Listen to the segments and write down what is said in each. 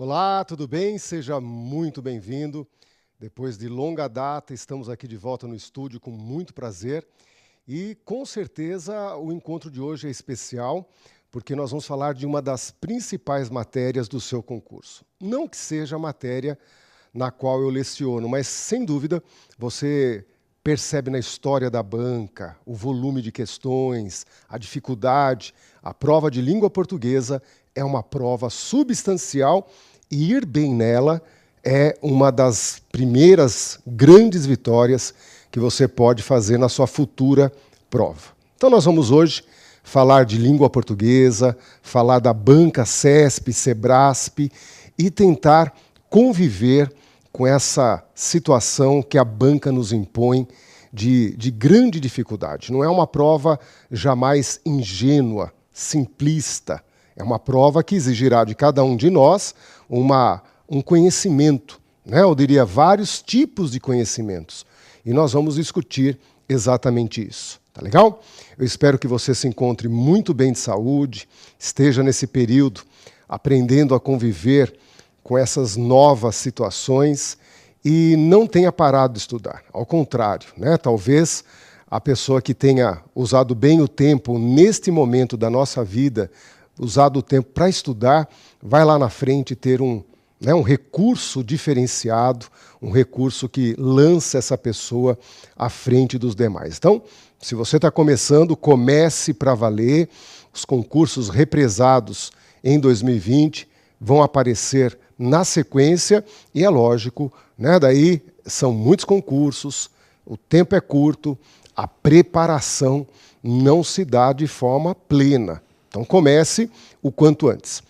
Olá, tudo bem? Seja muito bem-vindo. Depois de longa data, estamos aqui de volta no estúdio com muito prazer. E, com certeza, o encontro de hoje é especial, porque nós vamos falar de uma das principais matérias do seu concurso. Não que seja a matéria na qual eu leciono, mas, sem dúvida, você percebe na história da banca o volume de questões, a dificuldade. A prova de língua portuguesa é uma prova substancial e ir bem nela é uma das primeiras grandes vitórias que você pode fazer na sua futura prova. Então nós vamos hoje falar de língua portuguesa, falar da banca CESP, SEBRASP e tentar conviver com essa situação que a banca nos impõe de grande dificuldade. Não é uma prova jamais ingênua, simplista. É uma prova que exigirá de cada um de nós um conhecimento, né? Eu diria vários tipos de conhecimentos. E nós vamos discutir exatamente isso. Tá legal? Eu espero que você se encontre muito bem de saúde, esteja nesse período aprendendo a conviver com essas novas situações e não tenha parado de estudar. Ao contrário, né? Talvez a pessoa que tenha usado bem o tempo neste momento da nossa vida, usado o tempo para estudar, vai lá na frente ter um recurso diferenciado, um recurso que lança essa pessoa à frente dos demais. Então, se você está começando, comece para valer. Os concursos represados em 2020 vão aparecer na sequência e é lógico, né? Daí são muitos concursos, o tempo é curto, a preparação não se dá de forma plena. Então comece o quanto antes.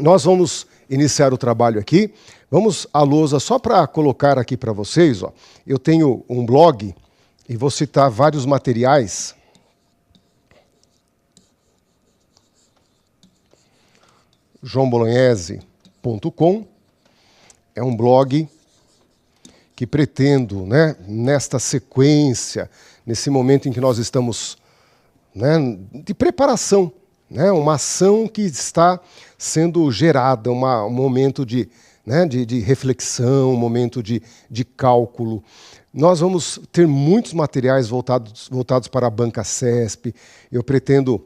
Nós vamos iniciar o trabalho aqui. Vamos à lousa só para colocar aqui para vocês. Ó. Eu tenho um blog e vou citar vários materiais. joãobolognese.com é um blog que pretendo, né, nesta sequência, nesse momento em que nós estamos, né, de preparação, né, uma ação que está sendo gerada, um momento de reflexão, um momento de cálculo. Nós vamos ter muitos materiais voltados para a banca CESP. Eu pretendo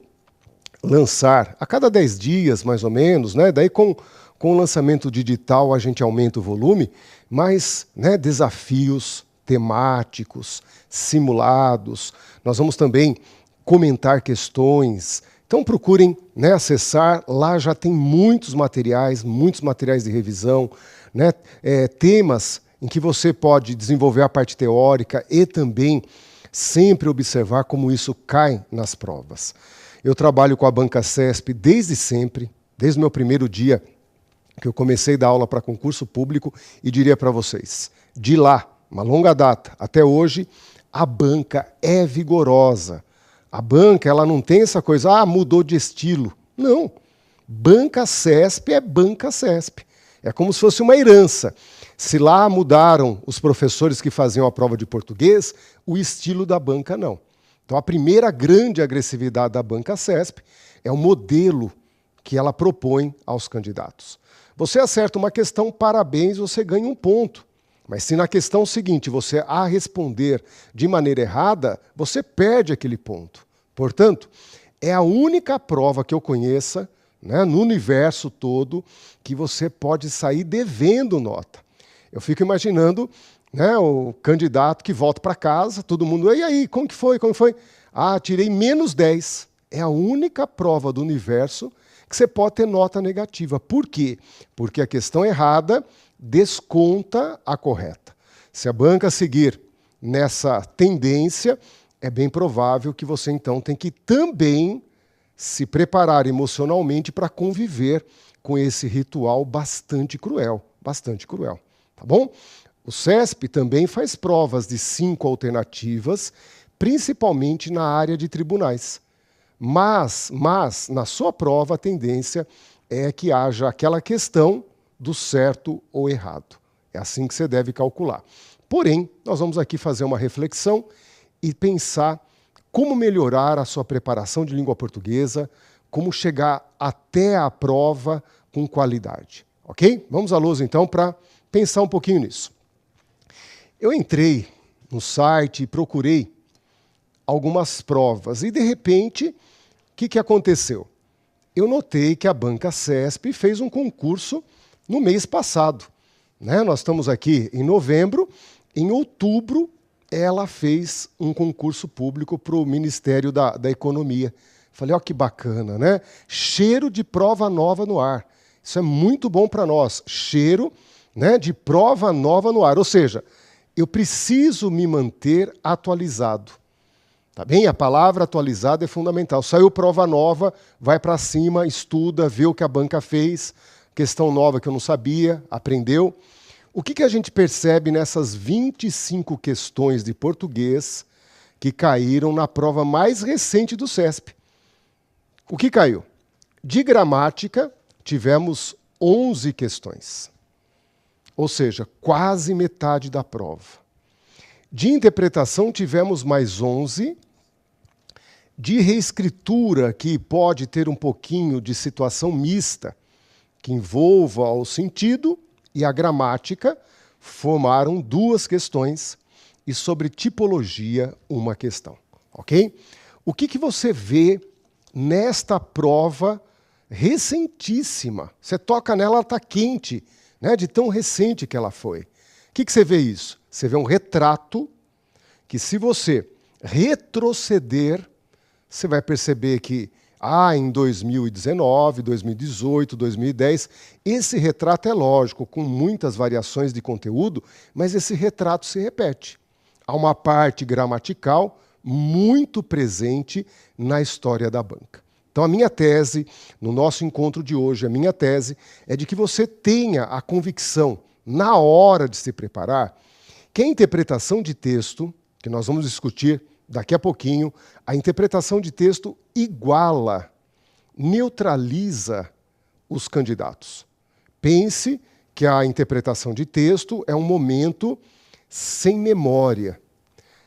lançar a cada 10 dias, mais ou menos, né? Daí com o lançamento digital a gente aumenta o volume, mas, né, desafios temáticos, simulados. Nós vamos também comentar questões. Então procurem, né, acessar, lá já tem muitos materiais de revisão, né, temas em que você pode desenvolver a parte teórica e também sempre observar como isso cai nas provas. Eu trabalho com a banca CESP desde sempre, desde o meu primeiro dia que eu comecei a dar aula para concurso público e diria para vocês, de lá, uma longa data, até hoje, a banca é vigorosa. A banca, ela não tem essa coisa, mudou de estilo. Não. Banca CESP é banca CESP. É como se fosse uma herança. Se lá mudaram os professores que faziam a prova de português, o estilo da banca não. Então, a primeira grande agressividade da banca CESP é o modelo que ela propõe aos candidatos. Você acerta uma questão, parabéns, você ganha um ponto. Mas se na questão seguinte você a responder de maneira errada, você perde aquele ponto. Portanto, é a única prova que eu conheça, né, no universo todo que você pode sair devendo nota. Eu fico imaginando, né, o candidato que volta para casa, todo mundo, e aí, como que foi? Tirei menos 10. É a única prova do universo que você pode ter nota negativa. Por quê? Porque a questão errada desconta a correta. Se a banca seguir nessa tendência, é bem provável que você então tem que também se preparar emocionalmente para conviver com esse ritual bastante cruel, tá bom? O CESP também faz provas de 5 alternativas, principalmente na área de tribunais. Mas na sua prova a tendência é que haja aquela questão do certo ou errado. É assim que você deve calcular. Porém, nós vamos aqui fazer uma reflexão e pensar como melhorar a sua preparação de língua portuguesa, como chegar até a prova com qualidade. Ok? Vamos à lousa, então, para pensar um pouquinho nisso. Eu entrei no site e procurei algumas provas e, de repente, o que aconteceu? Eu notei que a Banca CESP fez um concurso no mês passado. Né? Nós estamos aqui em novembro, em outubro ela fez um concurso público para o Ministério da Economia. Falei, ó, que bacana, né? Cheiro de prova nova no ar. Isso é muito bom para nós. Cheiro, né, de prova nova no ar. Ou seja, eu preciso me manter atualizado. Tá bem? A palavra atualizado é fundamental. Saiu prova nova, vai para cima, estuda, vê o que a banca fez, questão nova que eu não sabia, aprendeu. O que a gente percebe nessas 25 questões de português que caíram na prova mais recente do CESP? O que caiu? De gramática, tivemos 11 questões. Ou seja, quase metade da prova. De interpretação, tivemos mais 11. De reescritura, que pode ter um pouquinho de situação mista, que envolva o sentido e a gramática, formaram 2 questões, e sobre tipologia, 1 questão. Ok? O que você vê nesta prova recentíssima? Você toca nela, ela está quente, né, de tão recente que ela foi. O que você vê isso? Você vê um retrato que, se você retroceder, você vai perceber que em 2019, 2018, 2010, esse retrato é lógico, com muitas variações de conteúdo, mas esse retrato se repete. Há uma parte gramatical muito presente na história da banca. Então, a minha tese, no nosso encontro de hoje, a minha tese é de que você tenha a convicção, na hora de se preparar, que a interpretação de texto, que nós vamos discutir daqui a pouquinho, a interpretação de texto iguala, neutraliza os candidatos. Pense que a interpretação de texto é um momento sem memória,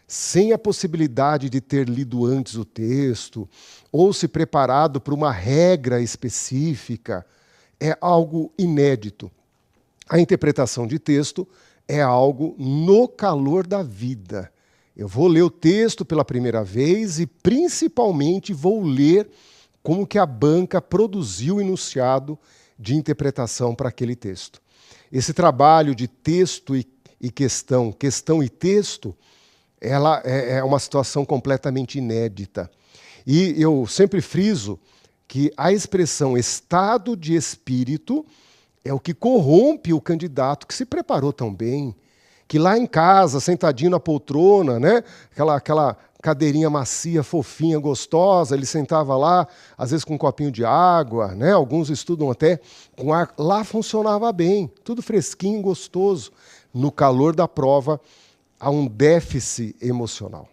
sem a possibilidade de ter lido antes o texto ou se preparado para uma regra específica. É algo inédito. A interpretação de texto é algo no calor da vida. Eu vou ler o texto pela primeira vez e, principalmente, vou ler como que a banca produziu o enunciado de interpretação para aquele texto. Esse trabalho de texto e questão, questão e texto, ela é uma situação completamente inédita. E eu sempre friso que a expressão estado de espírito é o que corrompe o candidato que se preparou tão bem, que lá em casa, sentadinho na poltrona, né, aquela cadeirinha macia, fofinha, gostosa, ele sentava lá, às vezes com um copinho de água, né, alguns estudam até com ar, lá funcionava bem, tudo fresquinho, gostoso. No calor da prova, há um déficit emocional,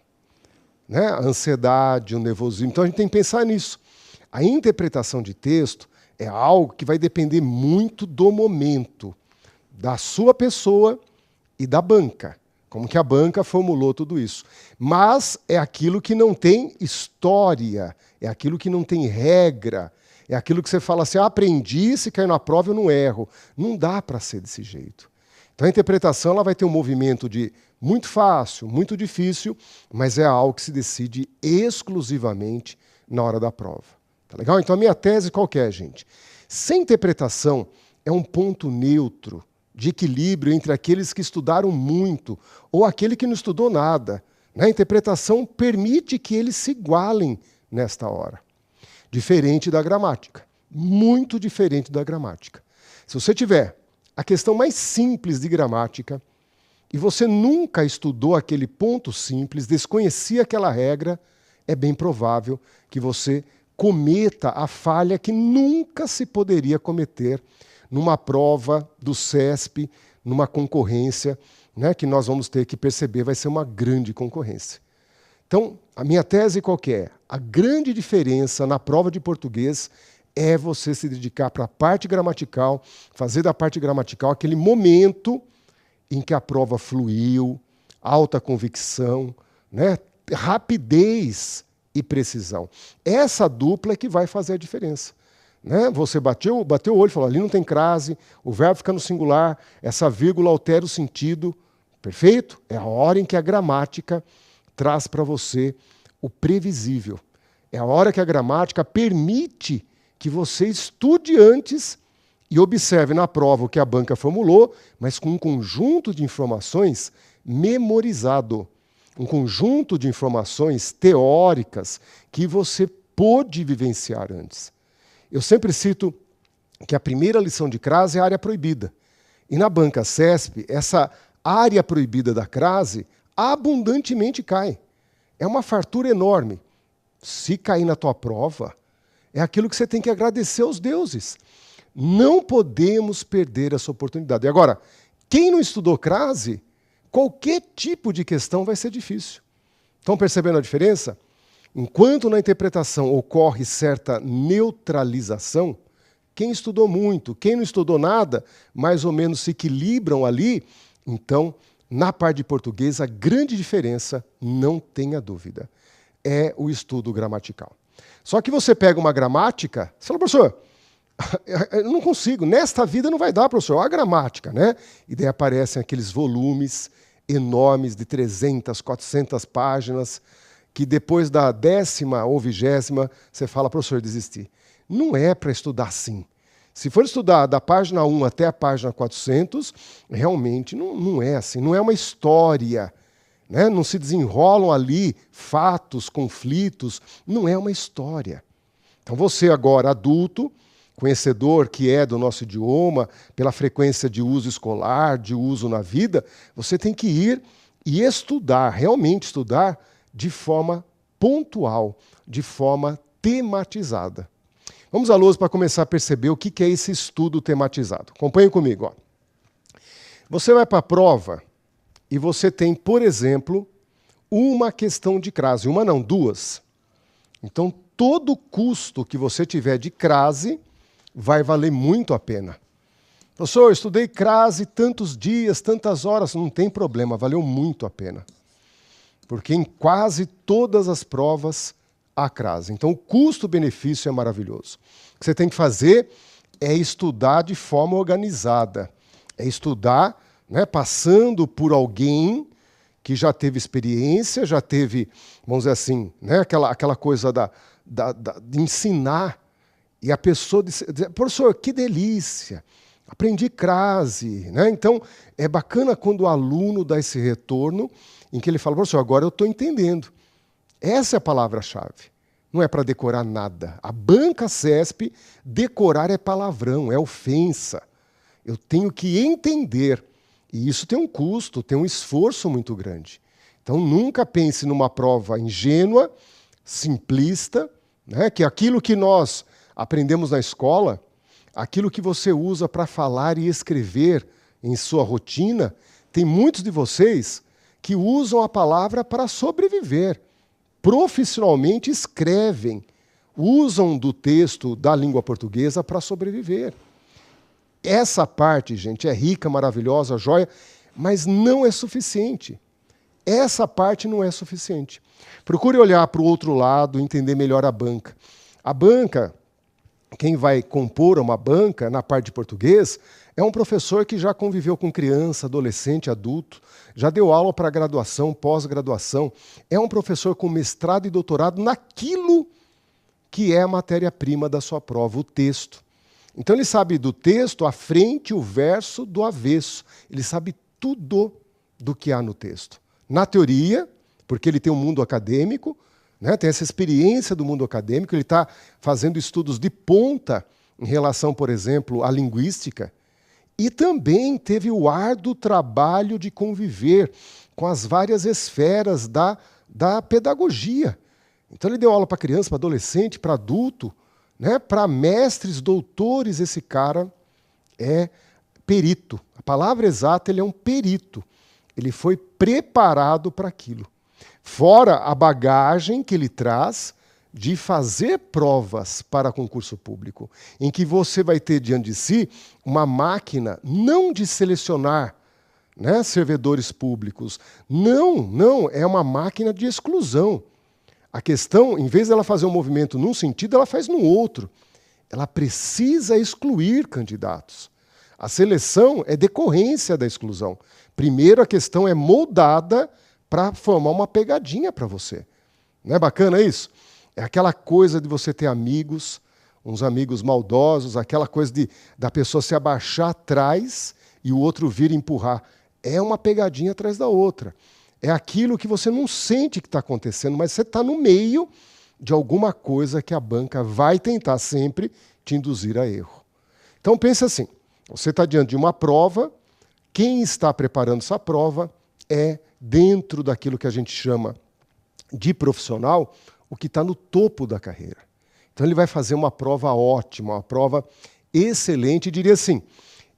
né, a ansiedade, o nervosismo. Então a gente tem que pensar nisso. A interpretação de texto é algo que vai depender muito do momento, da sua pessoa e da banca, como que a banca formulou tudo isso. Mas é aquilo que não tem história, é aquilo que não tem regra, é aquilo que você fala assim, aprendi, se cair na prova eu não erro. Não dá para ser desse jeito. Então a interpretação ela vai ter um movimento de muito fácil, muito difícil, mas é algo que se decide exclusivamente na hora da prova. Tá legal? Então a minha tese qual que é, gente? Sem interpretação é um ponto neutro, de equilíbrio entre aqueles que estudaram muito ou aquele que não estudou nada. A interpretação permite que eles se igualem nesta hora. Diferente da gramática. Muito diferente da gramática. Se você tiver a questão mais simples de gramática e você nunca estudou aquele ponto simples, desconhecia aquela regra, é bem provável que você cometa a falha que nunca se poderia cometer numa prova do CESP, numa concorrência, né, que nós vamos ter que perceber vai ser uma grande concorrência. Então, a minha tese qual que é? A grande diferença na prova de português é você se dedicar para a parte gramatical, fazer da parte gramatical aquele momento em que a prova fluiu, alta convicção, né, rapidez e precisão. Essa dupla é que vai fazer a diferença. né? Você bateu o olho e falou, ali não tem crase, o verbo fica no singular, essa vírgula altera o sentido. Perfeito? É a hora em que a gramática traz para você o previsível. É a hora que a gramática permite que você estude antes e observe na prova o que a banca formulou, mas com um conjunto de informações memorizado. Um conjunto de informações teóricas que você pôde vivenciar antes. Eu sempre cito que a primeira lição de crase é a área proibida. E na banca CESP, essa área proibida da crase abundantemente cai. É uma fartura enorme. Se cair na tua prova, é aquilo que você tem que agradecer aos deuses. Não podemos perder essa oportunidade. E agora, quem não estudou crase, qualquer tipo de questão vai ser difícil. Estão percebendo a diferença? Enquanto na interpretação ocorre certa neutralização, quem estudou muito, quem não estudou nada, mais ou menos se equilibram ali. Então, na parte de português, a grande diferença, não tenha dúvida, é o estudo gramatical. Só que você pega uma gramática, você fala, professor, eu não consigo, nesta vida não vai dar, professor, a gramática, né? E daí aparecem aqueles volumes enormes de 300, 400 páginas, que depois da 10ª ou 20ª, você fala, professor, desisti. Não é para estudar assim. Se for estudar da página 1 até a página 400, realmente não é assim, não é uma história, né? Não se desenrolam ali fatos, conflitos, não é uma história. Então você agora, adulto, conhecedor que é do nosso idioma, pela frequência de uso escolar, de uso na vida, você tem que ir e estudar, realmente estudar, de forma pontual, de forma tematizada. Vamos à lousa para começar a perceber o que é esse estudo tematizado. Acompanhe comigo. Ó. Você vai para a prova e você tem, por exemplo, uma questão de crase. Uma não, duas. Então, todo custo que você tiver de crase vai valer muito a pena. Professor, eu estudei crase tantos dias, tantas horas. Não tem problema, valeu muito a pena. Porque em quase todas as provas há crase. Então, o custo-benefício é maravilhoso. O que você tem que fazer é estudar de forma organizada. É estudar, né, passando por alguém que já teve experiência, já teve, vamos dizer assim, né, aquela coisa de ensinar. E a pessoa diz, professor, que delícia, aprendi crase. Né? Então, é bacana quando o aluno dá esse retorno em que ele fala, professor, agora eu estou entendendo. Essa é a palavra-chave. Não é para decorar nada. A banca CESP, decorar é palavrão, é ofensa. Eu tenho que entender. E isso tem um custo, tem um esforço muito grande. Então, nunca pense numa prova ingênua, simplista, né? Que aquilo que nós aprendemos na escola, aquilo que você usa para falar e escrever em sua rotina, tem muitos de vocês que usam a palavra para sobreviver. Profissionalmente escrevem, usam do texto da língua portuguesa para sobreviver. Essa parte, gente, é rica, maravilhosa, joia, mas não é suficiente. Essa parte não é suficiente. Procure olhar para o outro lado, entender melhor a banca. A banca, quem vai compor uma banca na parte de português, é um professor que já conviveu com criança, adolescente, adulto, já deu aula para graduação, pós-graduação. É um professor com mestrado e doutorado naquilo que é a matéria-prima da sua prova, o texto. Então ele sabe do texto, a frente, o verso, do avesso. Ele sabe tudo do que há no texto. Na teoria, porque ele tem um mundo acadêmico, né, tem essa experiência do mundo acadêmico, ele está fazendo estudos de ponta em relação, por exemplo, à linguística, e também teve o árduo trabalho de conviver com as várias esferas da pedagogia. Então ele deu aula para criança, para adolescente, para adulto, né, para mestres, doutores. Esse cara é perito. A palavra exata, ele é um perito. Ele foi preparado para aquilo. Fora a bagagem que ele traz de fazer provas para concurso público, em que você vai ter diante de si uma máquina não de selecionar, né, servidores públicos. Não, é uma máquina de exclusão. A questão, em vez dela fazer um movimento num sentido, ela faz no outro. ela precisa excluir candidatos. A seleção é decorrência da exclusão. Primeiro, a questão é moldada para formar uma pegadinha para você. Não é bacana isso? É aquela coisa de você ter amigos, uns amigos maldosos, aquela coisa da pessoa se abaixar atrás e o outro vir empurrar. É uma pegadinha atrás da outra. É aquilo que você não sente que está acontecendo, mas você está no meio de alguma coisa que a banca vai tentar sempre te induzir a erro. Então pense assim, você está diante de uma prova, quem está preparando essa prova é, dentro daquilo que a gente chama de profissional, o que está no topo da carreira. Então ele vai fazer uma prova ótima, uma prova excelente, diria assim,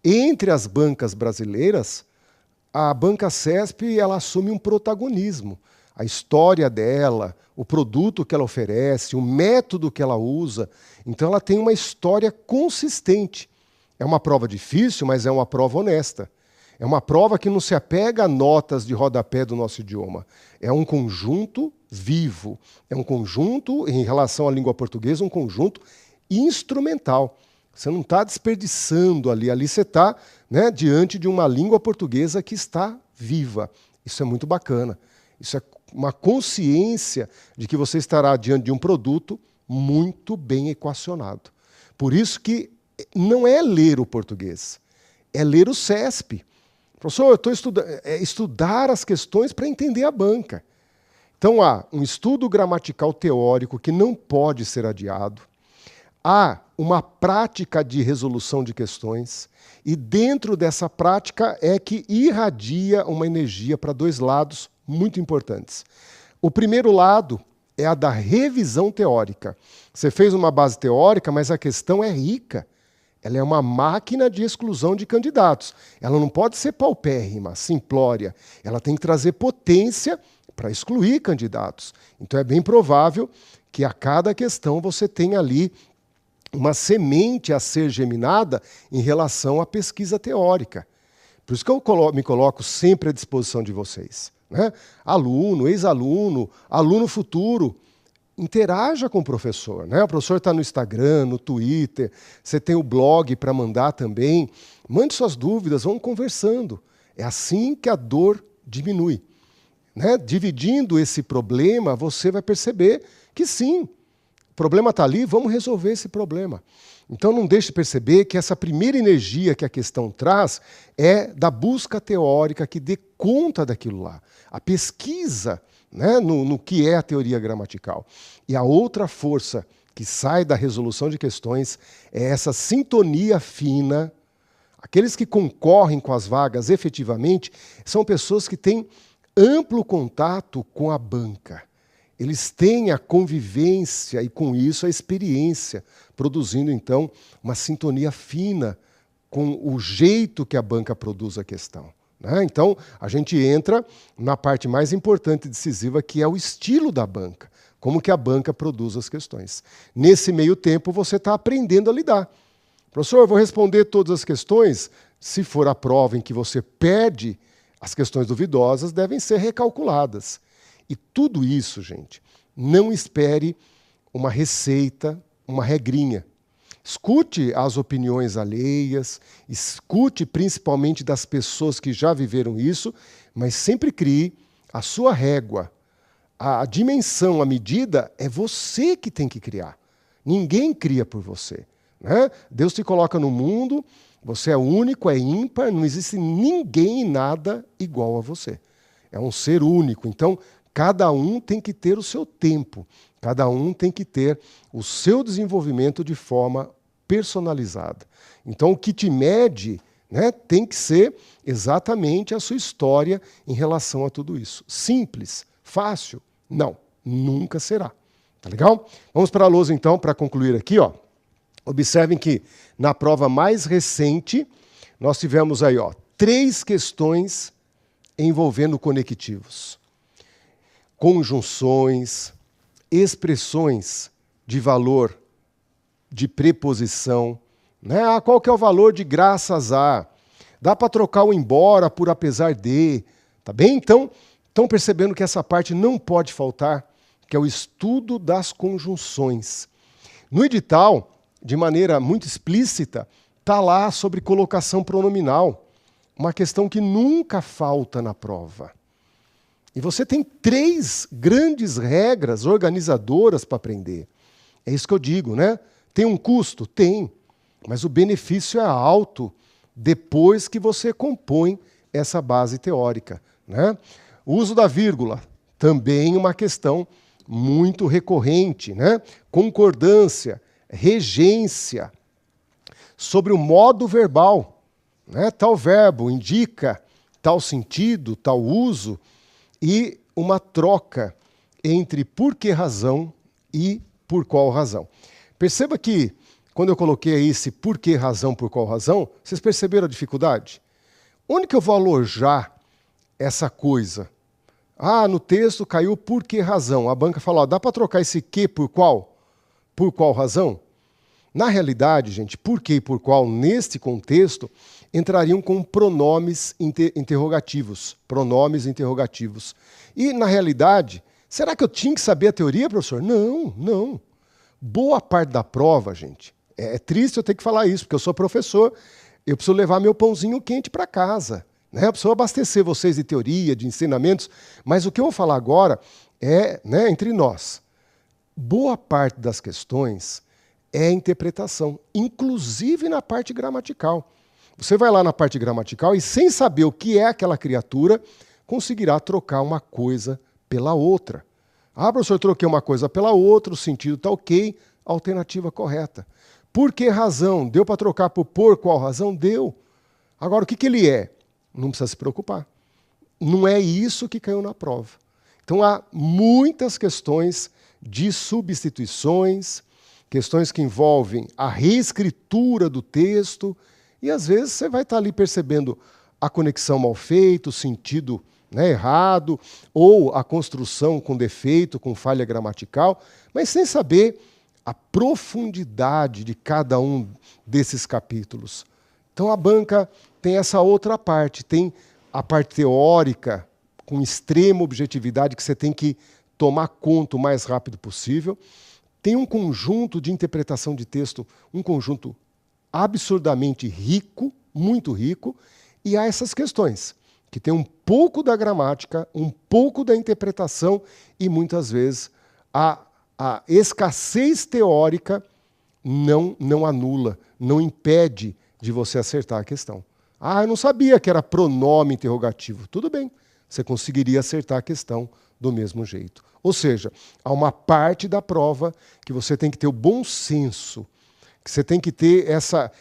entre as bancas brasileiras, a banca CESP ela assume um protagonismo. A história dela, o produto que ela oferece, o método que ela usa. Então ela tem uma história consistente. É uma prova difícil, mas é uma prova honesta. É uma prova que não se apega a notas de rodapé do nosso idioma. É um conjunto vivo. É um conjunto, em relação à língua portuguesa, um conjunto instrumental. Você não está desperdiçando ali. Ali você está, né, diante de uma língua portuguesa que está viva. Isso é muito bacana. Isso é uma consciência de que você estará diante de um produto muito bem equacionado. Por isso que não é ler o português, é ler o CESP. Professor, eu estou estudar as questões para entender a banca. Então há um estudo gramatical teórico que não pode ser adiado, há uma prática de resolução de questões e dentro dessa prática é que irradia uma energia para dois lados muito importantes. O primeiro lado é a da revisão teórica. Você fez uma base teórica, mas a questão é rica. Ela é uma máquina de exclusão de candidatos. Ela não pode ser paupérrima, simplória. Ela tem que trazer potência para excluir candidatos. Então é bem provável que a cada questão você tenha ali uma semente a ser geminada em relação à pesquisa teórica. Por isso que eu me coloco sempre à disposição de vocês. Né? Aluno, ex-aluno, aluno futuro, interaja com o professor. Né? O professor está no Instagram, no Twitter, você tem o blog para mandar também. Mande suas dúvidas, vamos conversando. É assim que a dor diminui. Né? Dividindo esse problema, você vai perceber que sim, o problema está ali, vamos resolver esse problema. Então não deixe de perceber que essa primeira energia que a questão traz é da busca teórica que dê conta daquilo lá. A pesquisa, né, no que é a teoria gramatical. E a outra força que sai da resolução de questões é essa sintonia fina. Aqueles que concorrem com as vagas efetivamente são pessoas que têm amplo contato com a banca. Eles têm a convivência e, com isso, a experiência, produzindo, então, uma sintonia fina com o jeito que a banca produz a questão. Né? Então, a gente entra na parte mais importante e decisiva, que é o estilo da banca, como que a banca produz as questões. Nesse meio tempo, você está aprendendo a lidar. Professor, eu vou responder todas as questões. Se for a prova em que você perde, as questões duvidosas devem ser recalculadas. E tudo isso, gente, não espere uma receita, uma regrinha. Escute as opiniões alheias, escute principalmente das pessoas que já viveram isso, mas sempre crie a sua régua. A dimensão, a medida, é você que tem que criar. Ninguém cria por você. Né? Deus te coloca no mundo, você é único, é ímpar, não existe ninguém e nada igual a você. É um ser único. Então, cada um tem que ter o seu tempo, cada um tem que ter o seu desenvolvimento de forma personalizada. Então, o que te mede, né, tem que ser exatamente a sua história em relação a tudo isso. Simples, fácil? Não, nunca será. Tá legal? Vamos para a lousa, então, para concluir aqui. Ó. Observem que na prova mais recente, nós tivemos aí 3 questões envolvendo conectivos. Conjunções, expressões de valor de preposição. Né? Qual que é o valor de graças a? Dá para trocar o embora por apesar de. Tá bem? Então, estão percebendo que essa parte não pode faltar, que é o estudo das conjunções. No edital, de maneira muito explícita, está lá sobre colocação pronominal, uma questão que nunca falta na prova. E você tem 3 grandes regras organizadoras para aprender. É isso que eu digo, né? Tem um custo? Tem. Mas o benefício é alto depois que você compõe essa base teórica, né? O uso da vírgula, também uma questão muito recorrente, né? Concordância, regência, sobre o modo verbal, né? Tal verbo indica tal sentido, tal uso, e uma troca entre por que razão e por qual razão. Perceba que, quando eu coloquei aí esse por que razão, por qual razão, vocês perceberam a dificuldade? Onde que eu vou alojar essa coisa? Ah, no texto caiu por que razão. A banca falou, dá para trocar esse que por qual? Por qual razão? Na realidade, gente, por que e por qual, neste contexto, entrariam com pronomes interrogativos. Pronomes interrogativos. E, na realidade, será que eu tinha que saber a teoria, professor? Não, não. Boa parte da prova, gente, é triste eu ter que falar isso, porque eu sou professor, eu preciso levar meu pãozinho quente para casa. Né? Eu preciso abastecer vocês de teoria, de ensinamentos, mas o que eu vou falar agora é, né, entre nós. Boa parte das questões é interpretação, inclusive na parte gramatical. Você vai lá na parte gramatical e, sem saber o que é aquela criatura, conseguirá trocar uma coisa pela outra. Ah, professor, troquei uma coisa pela outra, o sentido está ok, alternativa correta. Por que razão? Deu para trocar por qual razão? Deu. Agora, o que ele é? Não precisa se preocupar. Não é isso que caiu na prova. Então, há muitas questões de substituições, questões que envolvem a reescritura do texto, e às vezes você vai estar ali percebendo a conexão mal feita, o sentido, né, errado, ou a construção com defeito, com falha gramatical, mas sem saber a profundidade de cada um desses capítulos. Então a banca tem essa outra parte, tem a parte teórica, com extrema objetividade, que você tem que tomar conta o mais rápido possível. Tem um conjunto de interpretação de texto, um conjunto absurdamente rico, muito rico, e há essas questões, que tem um pouco da gramática, um pouco da interpretação e, muitas vezes, a escassez teórica não anula, não impede de você acertar a questão. Ah, eu não sabia que era pronome interrogativo. Tudo bem, você conseguiria acertar a questão do mesmo jeito. Ou seja, há uma parte da prova que você tem que ter o bom senso, que você tem que ter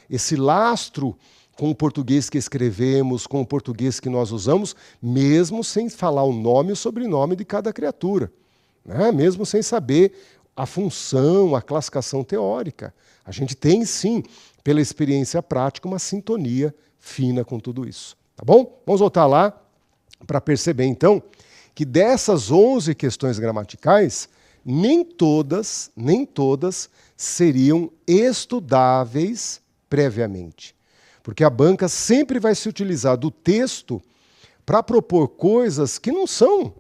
esse lastro com o português que escrevemos, com o português que nós usamos, mesmo sem falar o nome e o sobrenome de cada criatura, né? Mesmo sem saber a função, a classificação teórica. A gente tem, sim, pela experiência prática, uma sintonia fina com tudo isso. Tá bom? Vamos voltar lá para perceber, então, que dessas 11 questões gramaticais, nem todas seriam estudáveis previamente. Porque a banca sempre vai se utilizar do texto para propor coisas que não são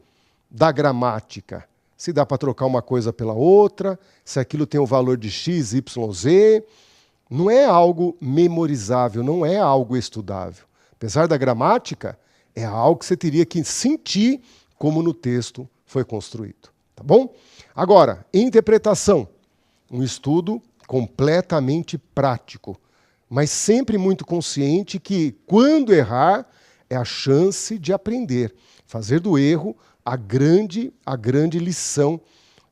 da gramática. Se dá para trocar uma coisa pela outra, se aquilo tem o valor de x, y, z. Não é algo memorizável, não é algo estudável. Apesar da gramática, é algo que você teria que sentir como no texto foi construído. Tá bom? Agora, interpretação. Um estudo completamente prático, mas sempre muito consciente que, quando errar, é a chance de aprender. Fazer do erro a grande lição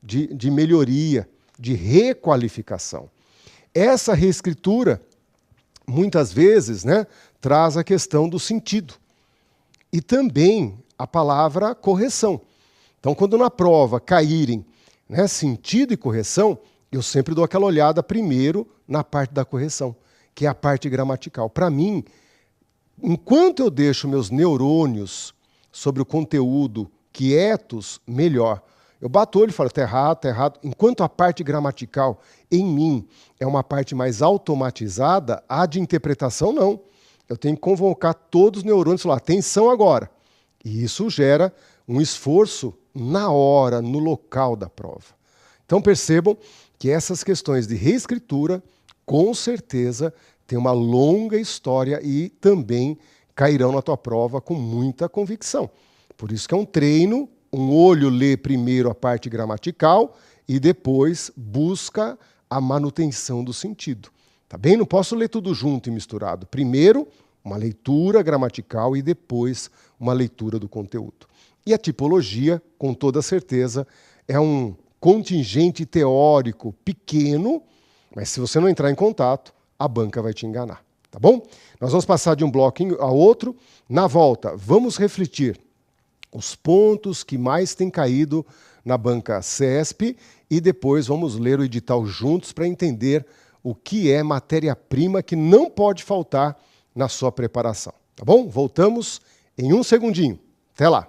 de melhoria, de requalificação. Essa reescritura, muitas vezes, né, traz a questão do sentido. E também a palavra correção. Então, quando na prova caírem, né, sentido e correção, eu sempre dou aquela olhada primeiro na parte da correção, que é a parte gramatical. Para mim, enquanto eu deixo meus neurônios sobre o conteúdo quietos, melhor. Eu bato o olho e falo, tá errado. Enquanto a parte gramatical, em mim, é uma parte mais automatizada, a de interpretação, não. Eu tenho que convocar todos os neurônios e falar, atenção agora. E isso gera um esforço na hora, no local da prova. Então percebam que essas questões de reescritura, com certeza tem uma longa história e também cairão na tua prova com muita convicção. Por isso que é um treino, um olho lê primeiro a parte gramatical e depois busca a manutenção do sentido. Tá bem? Não posso ler tudo junto e misturado. Primeiro, uma leitura gramatical e depois uma leitura do conteúdo. E a tipologia, com toda certeza, é um contingente teórico pequeno, mas se você não entrar em contato, a banca vai te enganar. Tá bom? Nós vamos passar de um bloco a outro. Na volta, vamos refletir os pontos que mais têm caído na banca CESP e depois vamos ler o edital juntos para entender o que é matéria-prima que não pode faltar na sua preparação. Tá bom? Voltamos em um segundinho. Até lá!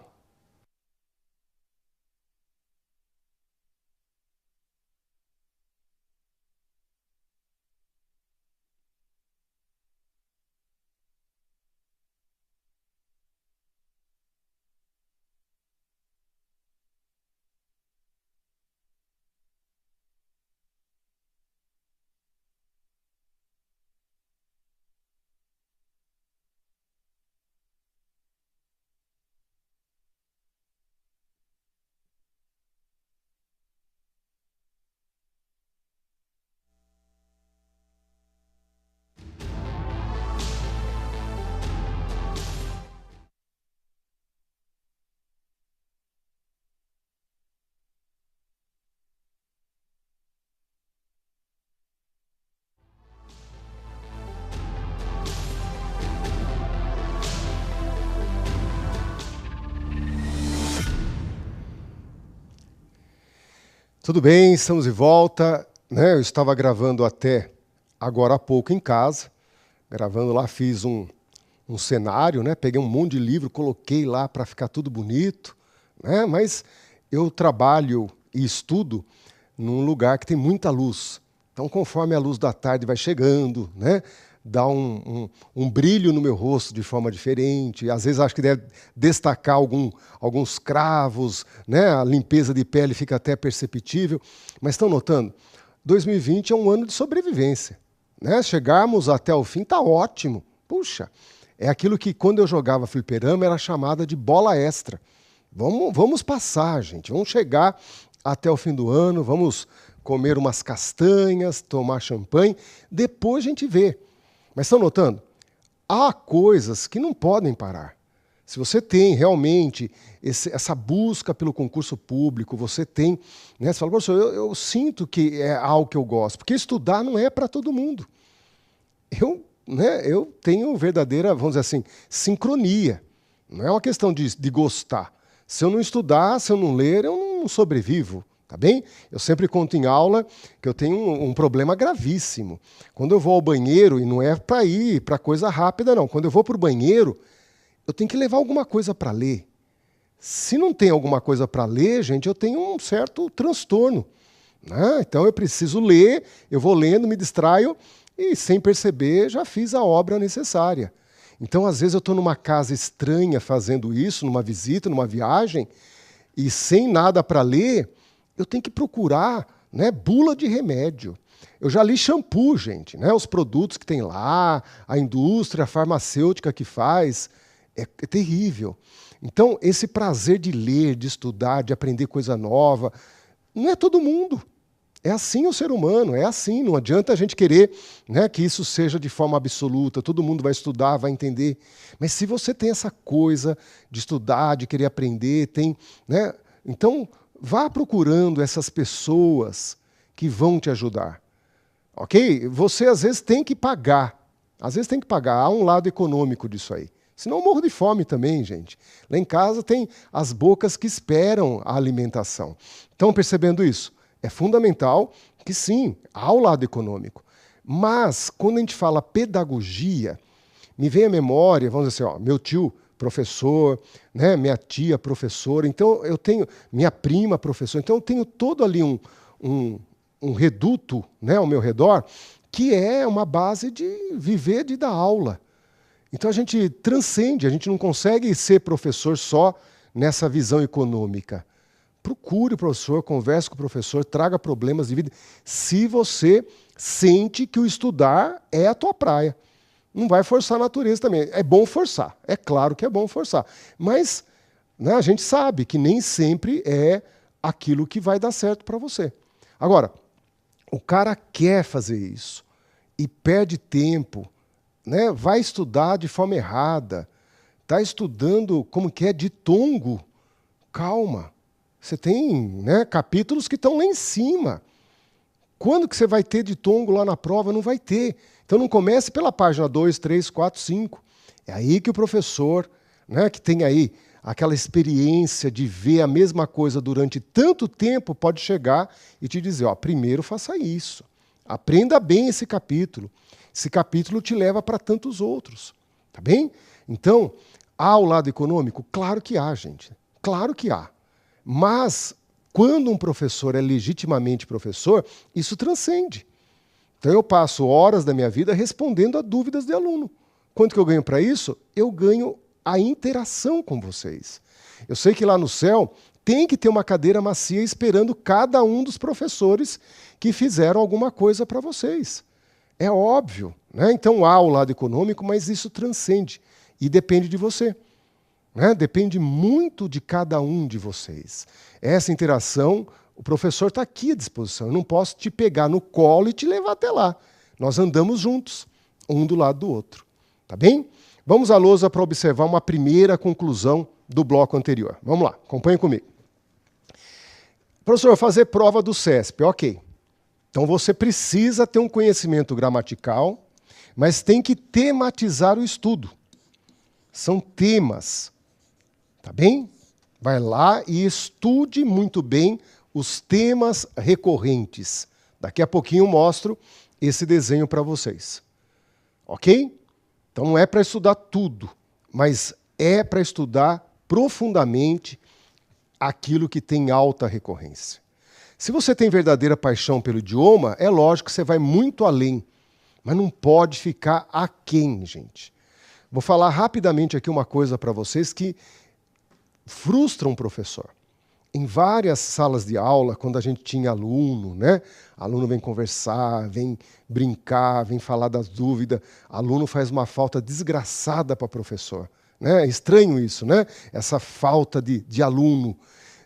Tudo bem, estamos de volta. Eu estava gravando até agora há pouco em casa. Gravando lá, fiz um cenário, peguei um monte de livro, coloquei lá para ficar tudo bonito. Mas eu trabalho e estudo num lugar que tem muita luz. Então, conforme a luz da tarde vai chegando, dá um brilho no meu rosto de forma diferente. Às vezes acho que deve destacar alguns cravos, a limpeza de pele fica até perceptível. Mas estão notando? 2020 é um ano de sobrevivência. Chegarmos até o fim está ótimo. Puxa, é aquilo que quando eu jogava fliperama era chamada de bola extra. Vamos passar, gente. Vamos chegar até o fim do ano, vamos comer umas castanhas, tomar champanhe. Depois a gente vê. Mas estão notando? Há coisas que não podem parar. Se você tem realmente essa busca pelo concurso público, você tem... Você fala, professor, eu sinto que é algo que eu gosto, porque estudar não é para todo mundo. Eu tenho verdadeira, vamos dizer assim, sincronia. Não é uma questão de gostar. Se eu não estudar, se eu não ler, eu não sobrevivo. Tá bem? Eu sempre conto em aula que eu tenho um problema gravíssimo. Quando eu vou ao banheiro, e não é para ir para coisa rápida, não. Quando eu vou para o banheiro, eu tenho que levar alguma coisa para ler. Se não tem alguma coisa para ler, gente, eu tenho um certo transtorno. Então eu preciso ler, eu vou lendo, me distraio e, sem perceber, já fiz a obra necessária. Então, às vezes, eu estou numa casa estranha fazendo isso, numa visita, numa viagem, e sem nada para ler, eu tenho que procurar bula de remédio. Eu já li shampoo, gente, os produtos que tem lá, a indústria farmacêutica que faz, é terrível. Então, esse prazer de ler, de estudar, de aprender coisa nova, não é todo mundo. É assim o ser humano, é assim. Não adianta a gente querer que isso seja de forma absoluta, todo mundo vai estudar, vai entender. Mas se você tem essa coisa de estudar, de querer aprender, então vá procurando essas pessoas que vão te ajudar. Ok? Você às vezes tem que pagar. Às vezes tem que pagar. Há um lado econômico disso aí. Senão eu morro de fome também, gente. Lá em casa tem as bocas que esperam a alimentação. Estão percebendo isso? É fundamental que sim, há o lado econômico. Mas, quando a gente fala pedagogia, me vem à memória, vamos dizer assim, meu tio professor, minha tia professora, então eu tenho minha prima professora, então eu tenho todo ali um reduto ao meu redor, que é uma base de viver, de dar aula. Então a gente transcende, a gente não consegue ser professor só nessa visão econômica. Procure o professor, converse com o professor, traga problemas de vida. Se você sente que o estudar é a tua praia. Não vai forçar a natureza também. É bom forçar, é claro que é bom forçar. Mas né, a gente sabe que nem sempre é aquilo que vai dar certo para você. Agora, o cara quer fazer isso e perde tempo, né, vai estudar de forma errada, está estudando como que é ditongo. Calma, você tem né, capítulos que estão lá em cima. Quando que você vai ter ditongo lá na prova? Não vai ter. Então não comece pela página 2, 3, 4, 5. É aí que o professor, né, que tem aí aquela experiência de ver a mesma coisa durante tanto tempo, pode chegar e te dizer, ó, primeiro faça isso. Aprenda bem esse capítulo. Esse capítulo te leva para tantos outros. Tá bem? Então, há o lado econômico? Claro que há, gente. Claro que há. Mas, quando um professor é legitimamente professor, isso transcende. Então, eu passo horas da minha vida respondendo a dúvidas de aluno. Quanto que eu ganho para isso? Eu ganho a interação com vocês. Eu sei que lá no céu tem que ter uma cadeira macia esperando cada um dos professores que fizeram alguma coisa para vocês. É óbvio, né? Então há o lado econômico, mas isso transcende e depende de você. Né? Depende muito de cada um de vocês. Essa interação, o professor está aqui à disposição. Eu não posso te pegar no colo e te levar até lá. Nós andamos juntos, um do lado do outro. Tá bem? Vamos à lousa para observar uma primeira conclusão do bloco anterior. Vamos lá, acompanhe comigo. Professor, fazer prova do CESP, ok. Então você precisa ter um conhecimento gramatical, mas tem que tematizar o estudo. São temas, tá bem? Vai lá e estude muito bem os temas recorrentes. Daqui a pouquinho eu mostro esse desenho para vocês. Ok? Então não é para estudar tudo, mas é para estudar profundamente aquilo que tem alta recorrência. Se você tem verdadeira paixão pelo idioma, é lógico que você vai muito além, mas não pode ficar aquém, gente. Vou falar rapidamente aqui uma coisa para vocês que frustra um professor. Em várias salas de aula, quando a gente tinha aluno, né? Aluno vem conversar, vem brincar, vem falar das dúvidas, aluno faz uma falta desgraçada para o professor. Né? É estranho isso, né? Essa falta de aluno.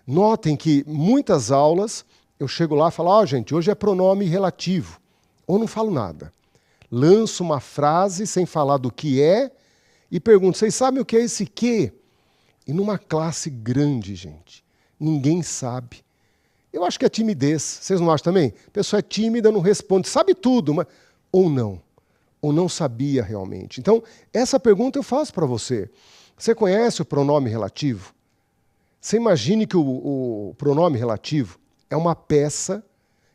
Notem que muitas aulas eu chego lá e falo, ó, gente, hoje é pronome relativo. Ou não falo nada. Lanço uma frase sem falar do que é e pergunto, vocês sabem o que é esse quê? E numa classe grande, gente, ninguém sabe. Eu acho que é timidez. Vocês não acham também? A pessoa é tímida, não responde, sabe tudo, mas... ou não sabia realmente. Então, essa pergunta eu faço para você. Você conhece o pronome relativo? Você imagine que o pronome relativo é uma peça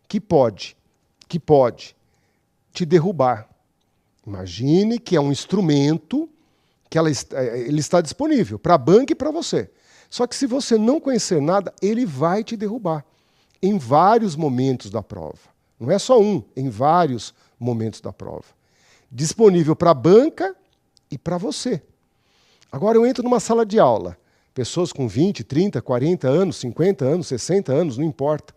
que pode te derrubar. Imagine que é um instrumento que ele está disponível para a banca e para você. Só que se você não conhecer nada, ele vai te derrubar em vários momentos da prova. Não é só um, em vários momentos da prova. Disponível para a banca e para você. Agora eu entro numa sala de aula. Pessoas com 20, 30, 40 anos, 50 anos, 60 anos, não importa.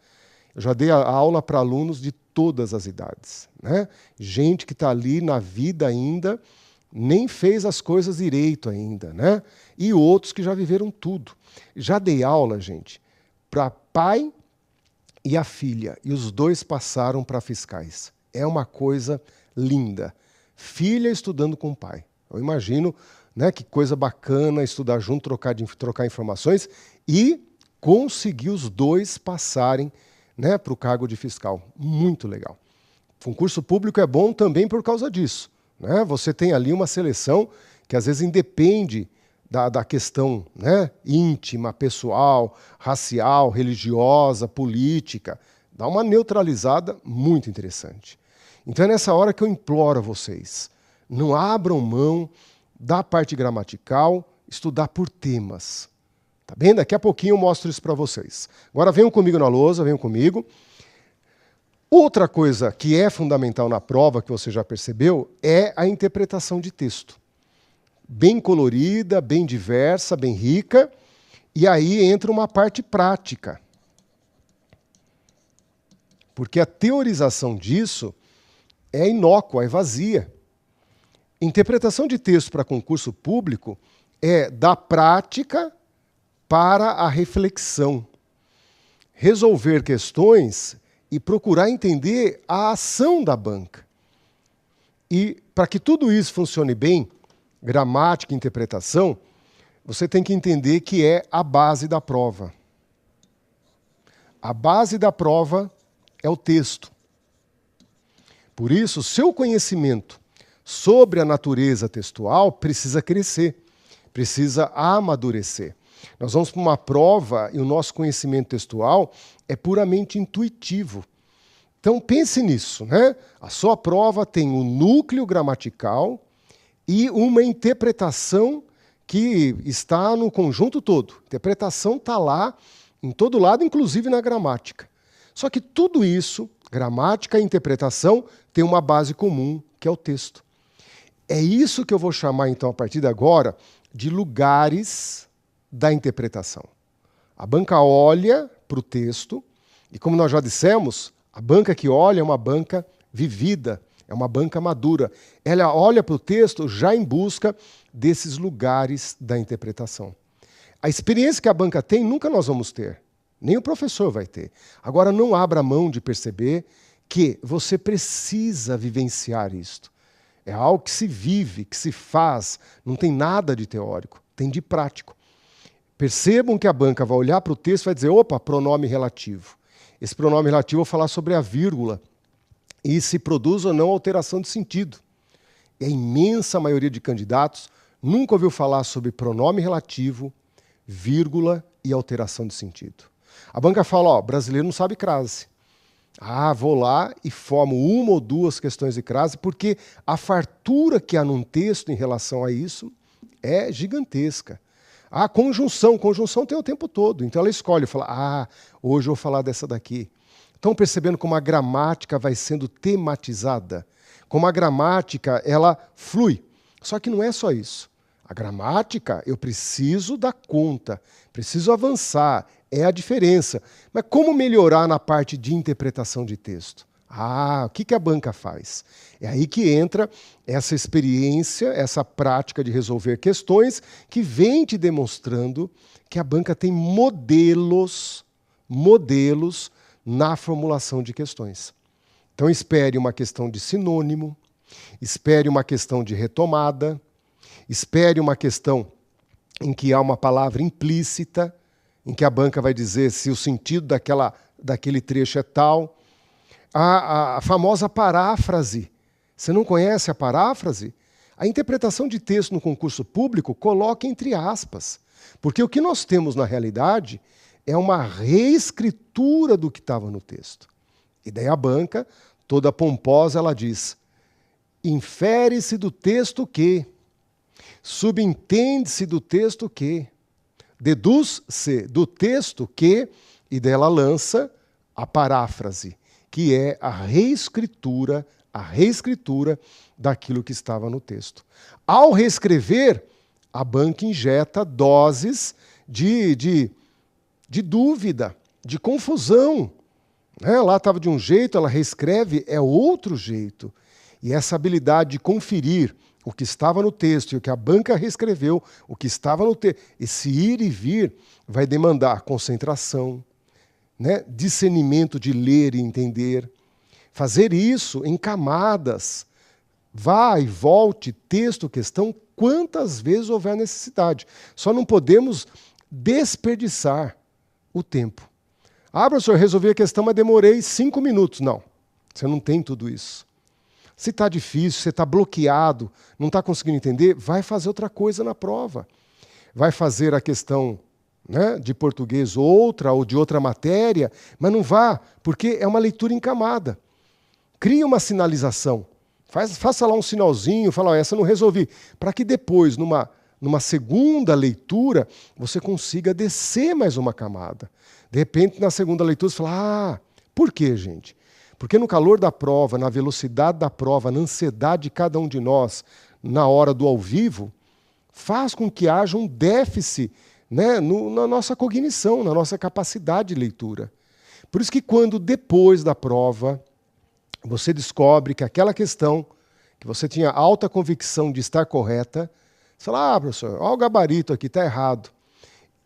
Eu já dei a aula para alunos de todas as idades. Né? Gente que está ali na vida ainda, nem fez as coisas direito ainda. Né? E outros que já viveram tudo. Já dei aula, gente, para pai e a filha. E os dois passaram para fiscais. É uma coisa linda. Filha estudando com o pai. Eu imagino... né, que coisa bacana estudar junto, trocar informações e conseguir os dois passarem, né, para o cargo de fiscal. Muito legal. Concurso público é bom também por causa disso. Né? Você tem ali uma seleção que às vezes independe da questão, né, íntima, pessoal, racial, religiosa, política. Dá uma neutralizada muito interessante. Então é nessa hora que eu imploro a vocês. Não abram mão da parte gramatical, estudar por temas. Tá bem? Daqui a pouquinho eu mostro isso para vocês. Agora venham comigo na lousa, venham comigo. Outra coisa que é fundamental na prova, que você já percebeu, é a interpretação de texto. Bem colorida, bem diversa, bem rica. E aí entra uma parte prática. Porque a teorização disso é inócua, é vazia. Interpretação de texto para concurso público é da prática para a reflexão. Resolver questões e procurar entender a ação da banca. E para que tudo isso funcione bem, gramática e interpretação, você tem que entender que é a base da prova. A base da prova é o texto. Por isso, seu conhecimento sobre a natureza textual precisa crescer, precisa amadurecer. Nós vamos para uma prova e o nosso conhecimento textual é puramente intuitivo. Então pense nisso, né? A sua prova tem um núcleo gramatical e uma interpretação que está no conjunto todo. A interpretação está lá, em todo lado, inclusive na gramática. Só que tudo isso, gramática e interpretação, tem uma base comum, que é o texto. É isso que eu vou chamar, então, a partir de agora, de lugares da interpretação. A banca olha para o texto, e como nós já dissemos, a banca que olha é uma banca vivida, é uma banca madura. Ela olha para o texto já em busca desses lugares da interpretação. A experiência que a banca tem, nunca nós vamos ter. Nem o professor vai ter. Agora, não abra mão de perceber que você precisa vivenciar isto. É algo que se vive, que se faz. Não tem nada de teórico, tem de prático. Percebam que a banca vai olhar para o texto e vai dizer, opa, pronome relativo. Esse pronome relativo eu vou falar sobre a vírgula e se produz ou não alteração de sentido. E a imensa maioria de candidatos nunca ouviu falar sobre pronome relativo, vírgula e alteração de sentido. A banca fala, ó, brasileiro não sabe crase. Ah, vou lá e formo uma ou duas questões de crase, porque a fartura que há num texto em relação a isso é gigantesca. Ah, conjunção tem o tempo todo. Então ela escolhe, fala, ah, hoje eu vou falar dessa daqui. Estão percebendo como a gramática vai sendo tematizada? Como a gramática, ela flui. Só que não é só isso. A gramática, eu preciso dar conta, preciso avançar, é a diferença. Mas como melhorar na parte de interpretação de texto? Ah, o que a banca faz? É aí que entra essa experiência, essa prática de resolver questões que vem te demonstrando que a banca tem modelos na formulação de questões. Então espere uma questão de sinônimo, espere uma questão de retomada, espere uma questão em que há uma palavra implícita, em que a banca vai dizer se o sentido daquele trecho é tal. A famosa paráfrase. Você não conhece a paráfrase? A interpretação de texto no concurso público coloca entre aspas. Porque o que nós temos na realidade é uma reescritura do que estava no texto. E daí a banca, toda pomposa, ela diz, infere-se do texto que, subentende-se do texto que, deduz-se do texto que, e dela lança a paráfrase, que é a reescritura daquilo que estava no texto. Ao reescrever, a banca injeta doses de dúvida, de confusão. Lá estava de um jeito, ela reescreve, é outro jeito. E essa habilidade de conferir o que estava no texto e o que a banca reescreveu, o que estava no texto, esse ir e vir vai demandar concentração, discernimento de ler e entender. Fazer isso em camadas. Vá e volte, texto, questão, quantas vezes houver necessidade. Só não podemos desperdiçar o tempo. Ah, professor, resolvi a questão, mas demorei 5 minutos. Não, você não tem tudo isso. Se está difícil, você está bloqueado, não está conseguindo entender, vai fazer outra coisa na prova. Vai fazer a questão de português outra ou de outra matéria, mas não vá, porque é uma leitura em camada. Crie uma sinalização. Faça lá um sinalzinho, fala, essa não resolvi. Para que depois, numa segunda leitura, você consiga descer mais uma camada. De repente, na segunda leitura, você fala, por quê, gente? Porque no calor da prova, na velocidade da prova, na ansiedade de cada um de nós, na hora do ao vivo, faz com que haja um déficit na nossa cognição, na nossa capacidade de leitura. Por isso que quando depois da prova, você descobre que aquela questão que você tinha alta convicção de estar correta, você fala, professor, olha o gabarito aqui, está errado.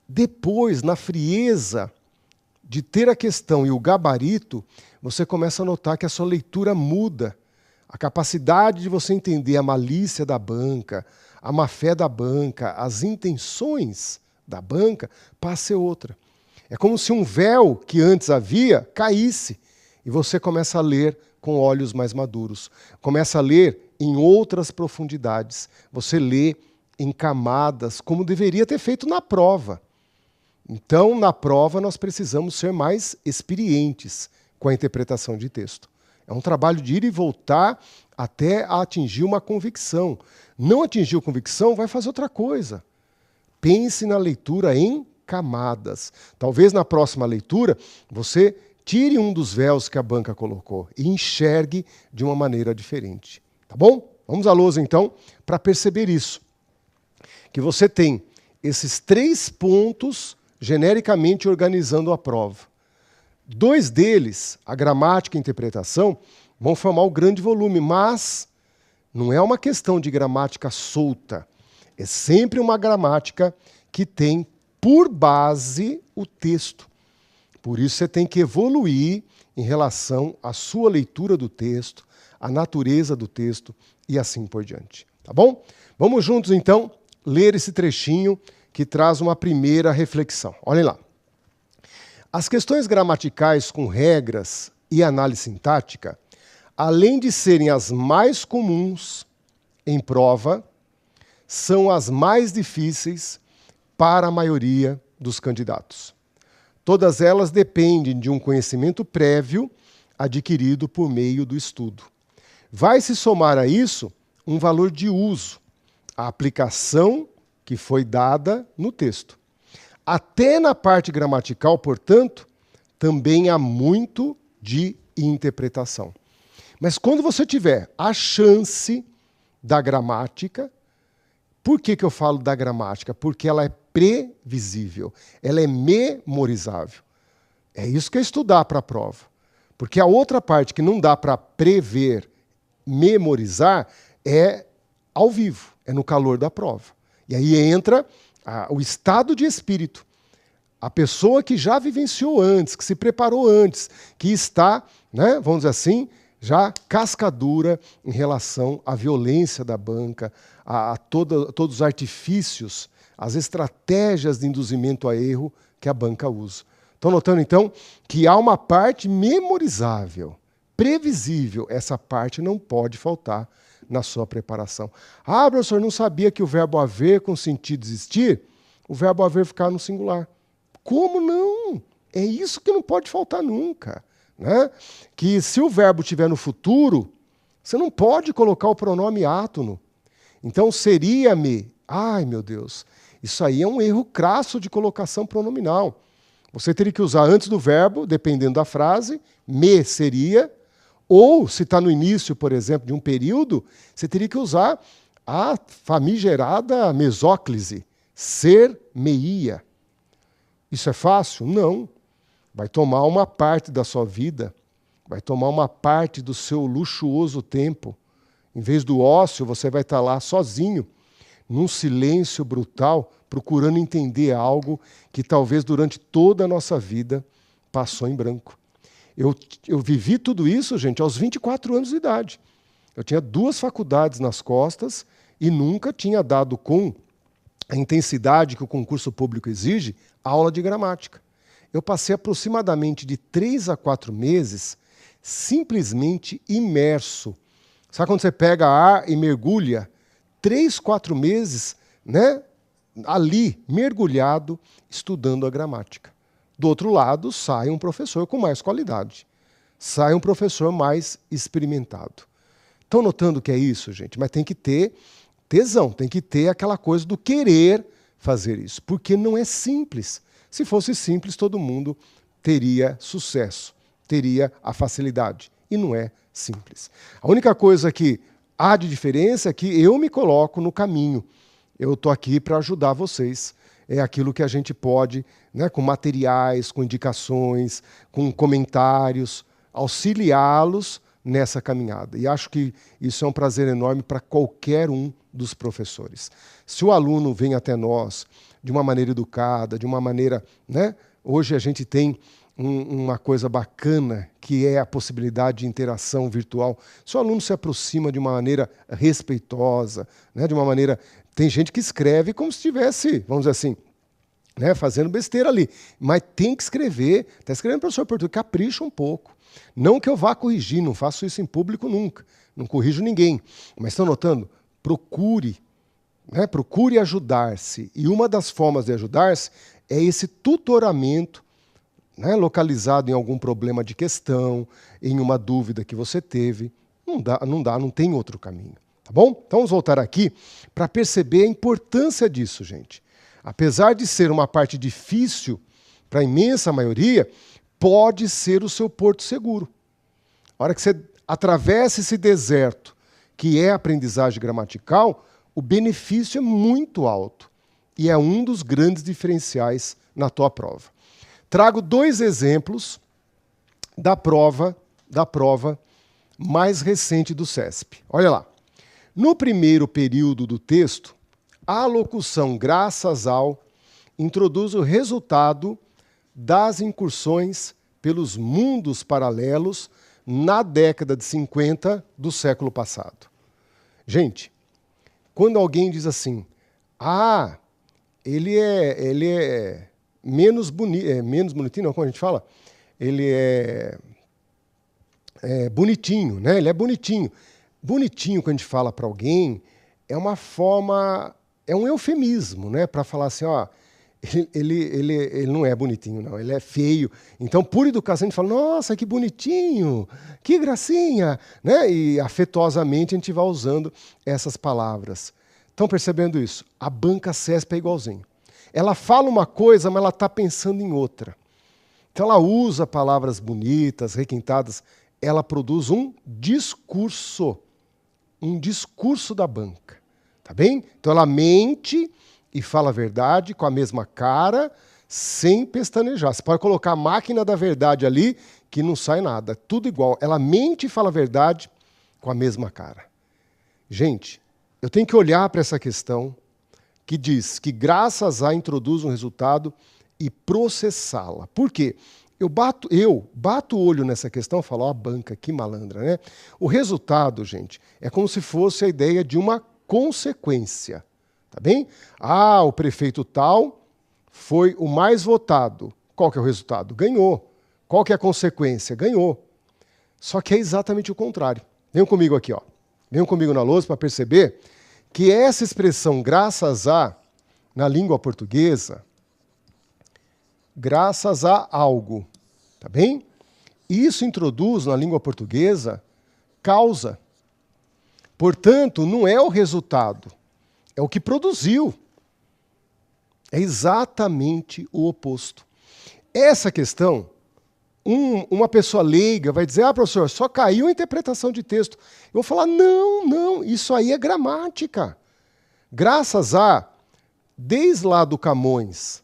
Depois, na frieza de ter a questão e o gabarito, você começa a notar que a sua leitura muda. A capacidade de você entender a malícia da banca, a má-fé da banca, as intenções da banca, passa a ser outra. É como se um véu que antes havia caísse e você começa a ler com olhos mais maduros. Começa a ler em outras profundidades. Você lê em camadas, como deveria ter feito na prova. Então, na prova, nós precisamos ser mais experientes com a interpretação de texto. É um trabalho de ir e voltar até atingir uma convicção. Não atingiu convicção, vai fazer outra coisa. Pense na leitura em camadas. Talvez na próxima leitura você tire um dos véus que a banca colocou e enxergue de uma maneira diferente. Tá bom? Vamos à lousa, então, para perceber isso. Que você tem esses 3 pontos genericamente organizando a prova. 2 deles, a gramática e a interpretação, vão formar o grande volume, mas não é uma questão de gramática solta. É sempre uma gramática que tem por base o texto. Por isso você tem que evoluir em relação à sua leitura do texto, à natureza do texto e assim por diante. Tá bom? Vamos juntos, então, ler esse trechinho que traz uma primeira reflexão. Olhem lá. As questões gramaticais com regras e análise sintática, além de serem as mais comuns em prova, são as mais difíceis para a maioria dos candidatos. Todas elas dependem de um conhecimento prévio adquirido por meio do estudo. Vai se somar a isso um valor de uso, a aplicação que foi dada no texto. Até na parte gramatical, portanto, também há muito de interpretação. Mas quando você tiver a chance da gramática, por que eu falo da gramática? Porque ela é previsível, ela é memorizável. É isso que é estudar para a prova. Porque a outra parte que não dá para prever, memorizar, é ao vivo, é no calor da prova. E aí entra o estado de espírito. A pessoa que já vivenciou antes, que se preparou antes, que está, vamos dizer assim, já cascadura em relação à violência da banca, a todos os artifícios, as estratégias de induzimento a erro que a banca usa. Estão notando, então, que há uma parte memorizável, previsível. Essa parte não pode faltar na sua preparação. Professor, não sabia que o verbo haver com sentido existir, o verbo haver ficar no singular. Como não? É isso que não pode faltar nunca. Né? Que se o verbo estiver no futuro, você não pode colocar o pronome átono. Então, seria-me. Ai, meu Deus. Isso aí é um erro crasso de colocação pronominal. Você teria que usar antes do verbo, dependendo da frase, me seria, ou se está no início, por exemplo, de um período, você teria que usar a famigerada mesóclise, ser-me-ia. Isso é fácil? Não. Vai tomar uma parte da sua vida, vai tomar uma parte do seu luxuoso tempo. Em vez do ócio, você vai estar lá sozinho, num silêncio brutal, procurando entender algo que talvez durante toda a nossa vida passou em branco. Eu vivi tudo isso, gente, aos 24 anos de idade. Eu tinha 2 faculdades nas costas e nunca tinha dado com a intensidade que o concurso público exige, aula de gramática. Eu passei aproximadamente de 3 a 4 meses simplesmente imerso. Sabe quando você pega ar e mergulha? 3, 4 meses, ali, mergulhado, estudando a gramática. Do outro lado, sai um professor com mais qualidade. Sai um professor mais experimentado. Estão notando que é isso, gente? Mas tem que ter tesão, tem que ter aquela coisa do querer fazer isso, porque não é simples. Se fosse simples, todo mundo teria sucesso, teria a facilidade. E não é simples. A única coisa que há de diferença é que eu me coloco no caminho. Eu estou aqui para ajudar vocês. É aquilo que a gente pode, com materiais, com indicações, com comentários, auxiliá-los nessa caminhada. E acho que isso é um prazer enorme para qualquer um dos professores. Se o aluno vem até nós de uma maneira educada, de uma maneira, né? Hoje a gente tem uma coisa bacana, que é a possibilidade de interação virtual. Se o aluno se aproxima de uma maneira respeitosa, né? De uma maneira... Tem gente que escreve como se estivesse, vamos dizer assim, né? Fazendo besteira ali. Mas tem que escrever. Está escrevendo professor português, capricha um pouco. Não que eu vá corrigir, não faço isso em público nunca. Não corrijo ninguém. Mas estão notando? Procure, né? Procure ajudar-se. E uma das formas de ajudar-se é esse tutoramento, né? Localizado em algum problema de questão, em uma dúvida que você teve. Não tem outro caminho. Tá bom? Então vamos voltar aqui para perceber a importância disso, gente. Apesar de ser uma parte difícil para a imensa maioria, pode ser o seu porto seguro. A hora que você atravessa esse deserto, que é a aprendizagem gramatical, o benefício é muito alto e é um dos grandes diferenciais na tua prova. Trago 2 exemplos da prova mais recente do CESP. Olha lá. No primeiro período do texto, a locução graças ao introduz o resultado das incursões pelos mundos paralelos na década de 50 do século passado. Gente, quando alguém diz assim, ele é menos bonitinho, não, como a gente fala? Ele é bonitinho, né? Ele é bonitinho. Bonitinho, quando a gente fala para alguém, é uma forma, é um eufemismo, né? Para falar assim, ó, ele não é bonitinho, não, ele é feio. Então, por educação, a gente fala, nossa, que bonitinho, que gracinha, né? E afetuosamente a gente vai usando essas palavras. Estão percebendo isso? A banca CESP é igualzinho. Ela fala uma coisa, mas ela está pensando em outra. Então, ela usa palavras bonitas, requintadas, ela produz um discurso da banca, tá bem? Então ela mente e fala a verdade com a mesma cara, sem pestanejar. Você pode colocar a máquina da verdade ali, que não sai nada, tudo igual. Ela mente e fala a verdade com a mesma cara. Gente, eu tenho que olhar para essa questão que diz que graças a introduz um resultado e processá-la. Por quê? Eu bato o olho nessa questão e falo, ó, a banca, que malandra, né? O resultado, gente, é como se fosse a ideia de uma consequência, tá bem? O prefeito tal foi o mais votado. Qual que é o resultado? Ganhou. Qual que é a consequência? Ganhou. Só que é exatamente o contrário. Venham comigo aqui, ó. Venham comigo na lousa para perceber que essa expressão graças a, na língua portuguesa, graças a algo, tá bem? Isso introduz na língua portuguesa causa. Portanto, não é o resultado, é o que produziu. É exatamente o oposto. Essa questão, uma pessoa leiga vai dizer, professor, só caiu a interpretação de texto. Eu vou falar, não, isso aí é gramática. Graças a, desde lá do Camões,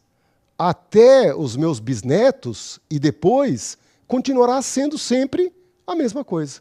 até os meus bisnetos e depois, continuará sendo sempre a mesma coisa.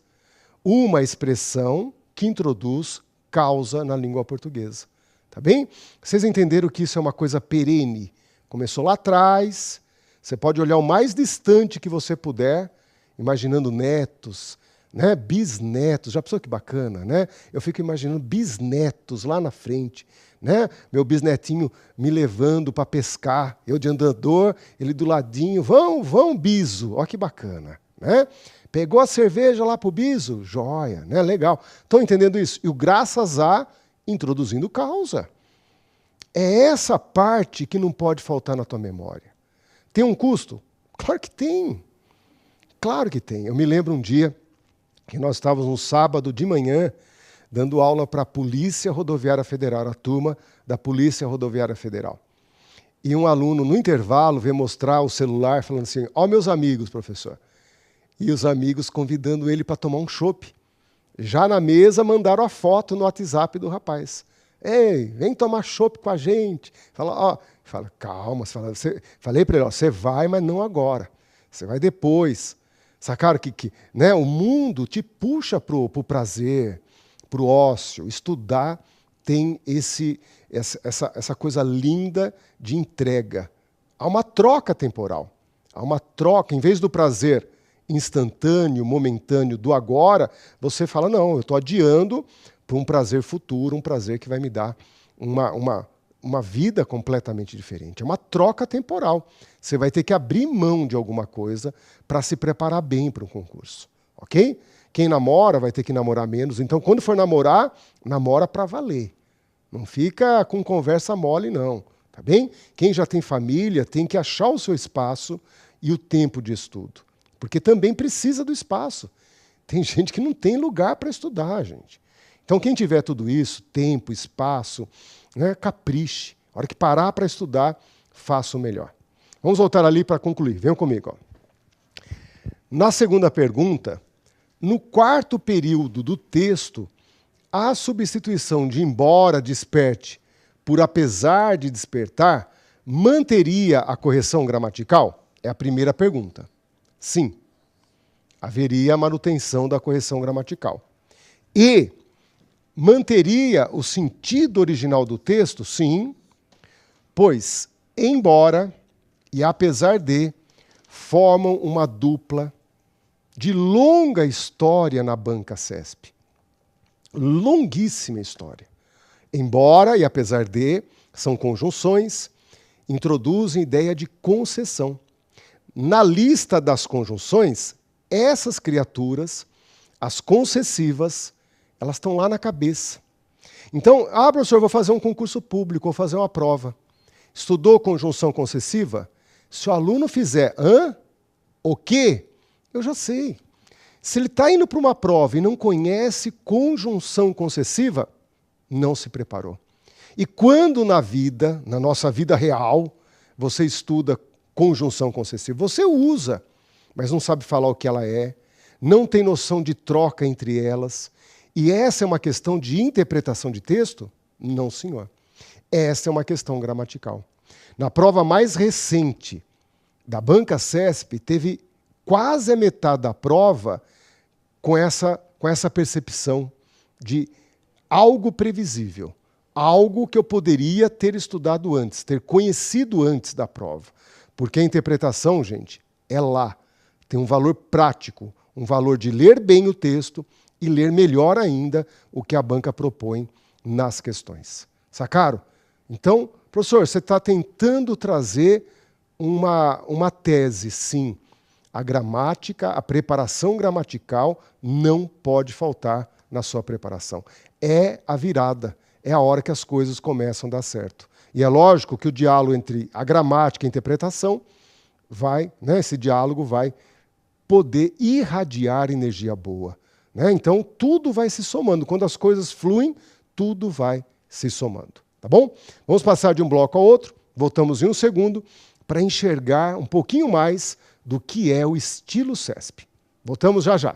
Uma expressão que introduz causa na língua portuguesa. Tá bem? Vocês entenderam que isso é uma coisa perene. Começou lá atrás, você pode olhar o mais distante que você puder, imaginando netos, né? Bisnetos, já pensou que bacana, né? Eu fico imaginando bisnetos lá na frente, né? Meu bisnetinho me levando para pescar, eu de andador, ele do ladinho, vão biso, ó que bacana, né? Pegou a cerveja lá pro biso, joia, né? Legal. Estão entendendo isso? E o graças a, introduzindo causa. É essa parte que não pode faltar na tua memória. Tem um custo? Claro que tem. Claro que tem. Eu me lembro um dia que nós estávamos no sábado de manhã dando aula para a Polícia Rodoviária Federal, a turma da Polícia Rodoviária Federal. E um aluno, no intervalo, veio mostrar o celular, falando assim, ó, meus amigos, professor. E os amigos convidando ele para tomar um chopp. Já na mesa, mandaram a foto no WhatsApp do rapaz. Ei, vem tomar chopp com a gente. Fala, calma. Falei para ele, ó, você vai, mas não agora. Você vai depois. Sacaram que né, o mundo te puxa para o prazer, para o ócio. Estudar tem essa coisa linda de entrega. Há uma troca temporal. Há uma troca, em vez do prazer instantâneo, momentâneo do agora, você fala, não, eu estou adiando para um prazer futuro, um prazer que vai me dar uma vida completamente diferente. É uma troca temporal. Você vai ter que abrir mão de alguma coisa para se preparar bem para um concurso. Ok? Quem namora vai ter que namorar menos. Então, quando for namorar, namora para valer. Não fica com conversa mole, não. Tá bem? Quem já tem família tem que achar o seu espaço e o tempo de estudo. Porque também precisa do espaço. Tem gente que não tem lugar para estudar, gente. Então, quem tiver tudo isso, tempo, espaço, né, capriche. A hora que parar para estudar, faça o melhor. Vamos voltar ali para concluir. Venham comigo. Ó. Na segunda pergunta, no quarto período do texto, a substituição de embora desperte por apesar de despertar manteria a correção gramatical? É a primeira pergunta. Sim, haveria a manutenção da correção gramatical. E manteria o sentido original do texto? Sim, pois embora e apesar de formam uma dupla de longa história na banca CESP. Longuíssima história. Embora e apesar de são conjunções, introduzem ideia de concessão. Na lista das conjunções, essas criaturas, as concessivas, elas estão lá na cabeça. Então, professor, vou fazer um concurso público, vou fazer uma prova. Estudou conjunção concessiva? Se o aluno fizer, o quê? Eu já sei. Se ele está indo para uma prova e não conhece conjunção concessiva, não se preparou. E quando na vida, na nossa vida real, você estuda conjunção concessiva, você usa, mas não sabe falar o que ela é, não tem noção de troca entre elas. E essa é uma questão de interpretação de texto? Não, senhor. Essa é uma questão gramatical. Na prova mais recente da banca CESP, teve quase a metade da prova com essa percepção de algo previsível, algo que eu poderia ter estudado antes, ter conhecido antes da prova. Porque a interpretação, gente, é lá. Tem um valor prático, um valor de ler bem o texto e ler melhor ainda o que a banca propõe nas questões. Sacaram? Então, professor, você está tentando trazer uma tese, sim. A gramática, a preparação gramatical não pode faltar na sua preparação. É a virada, é a hora que as coisas começam a dar certo. E é lógico que o diálogo entre a gramática e a interpretação vai, né, esse diálogo vai poder irradiar energia boa. Né? Então, tudo vai se somando. Quando as coisas fluem, tudo vai se somando. Tá bom? Vamos passar de um bloco ao outro, voltamos em um segundo, para enxergar um pouquinho mais do que é o estilo CESP. Voltamos já já.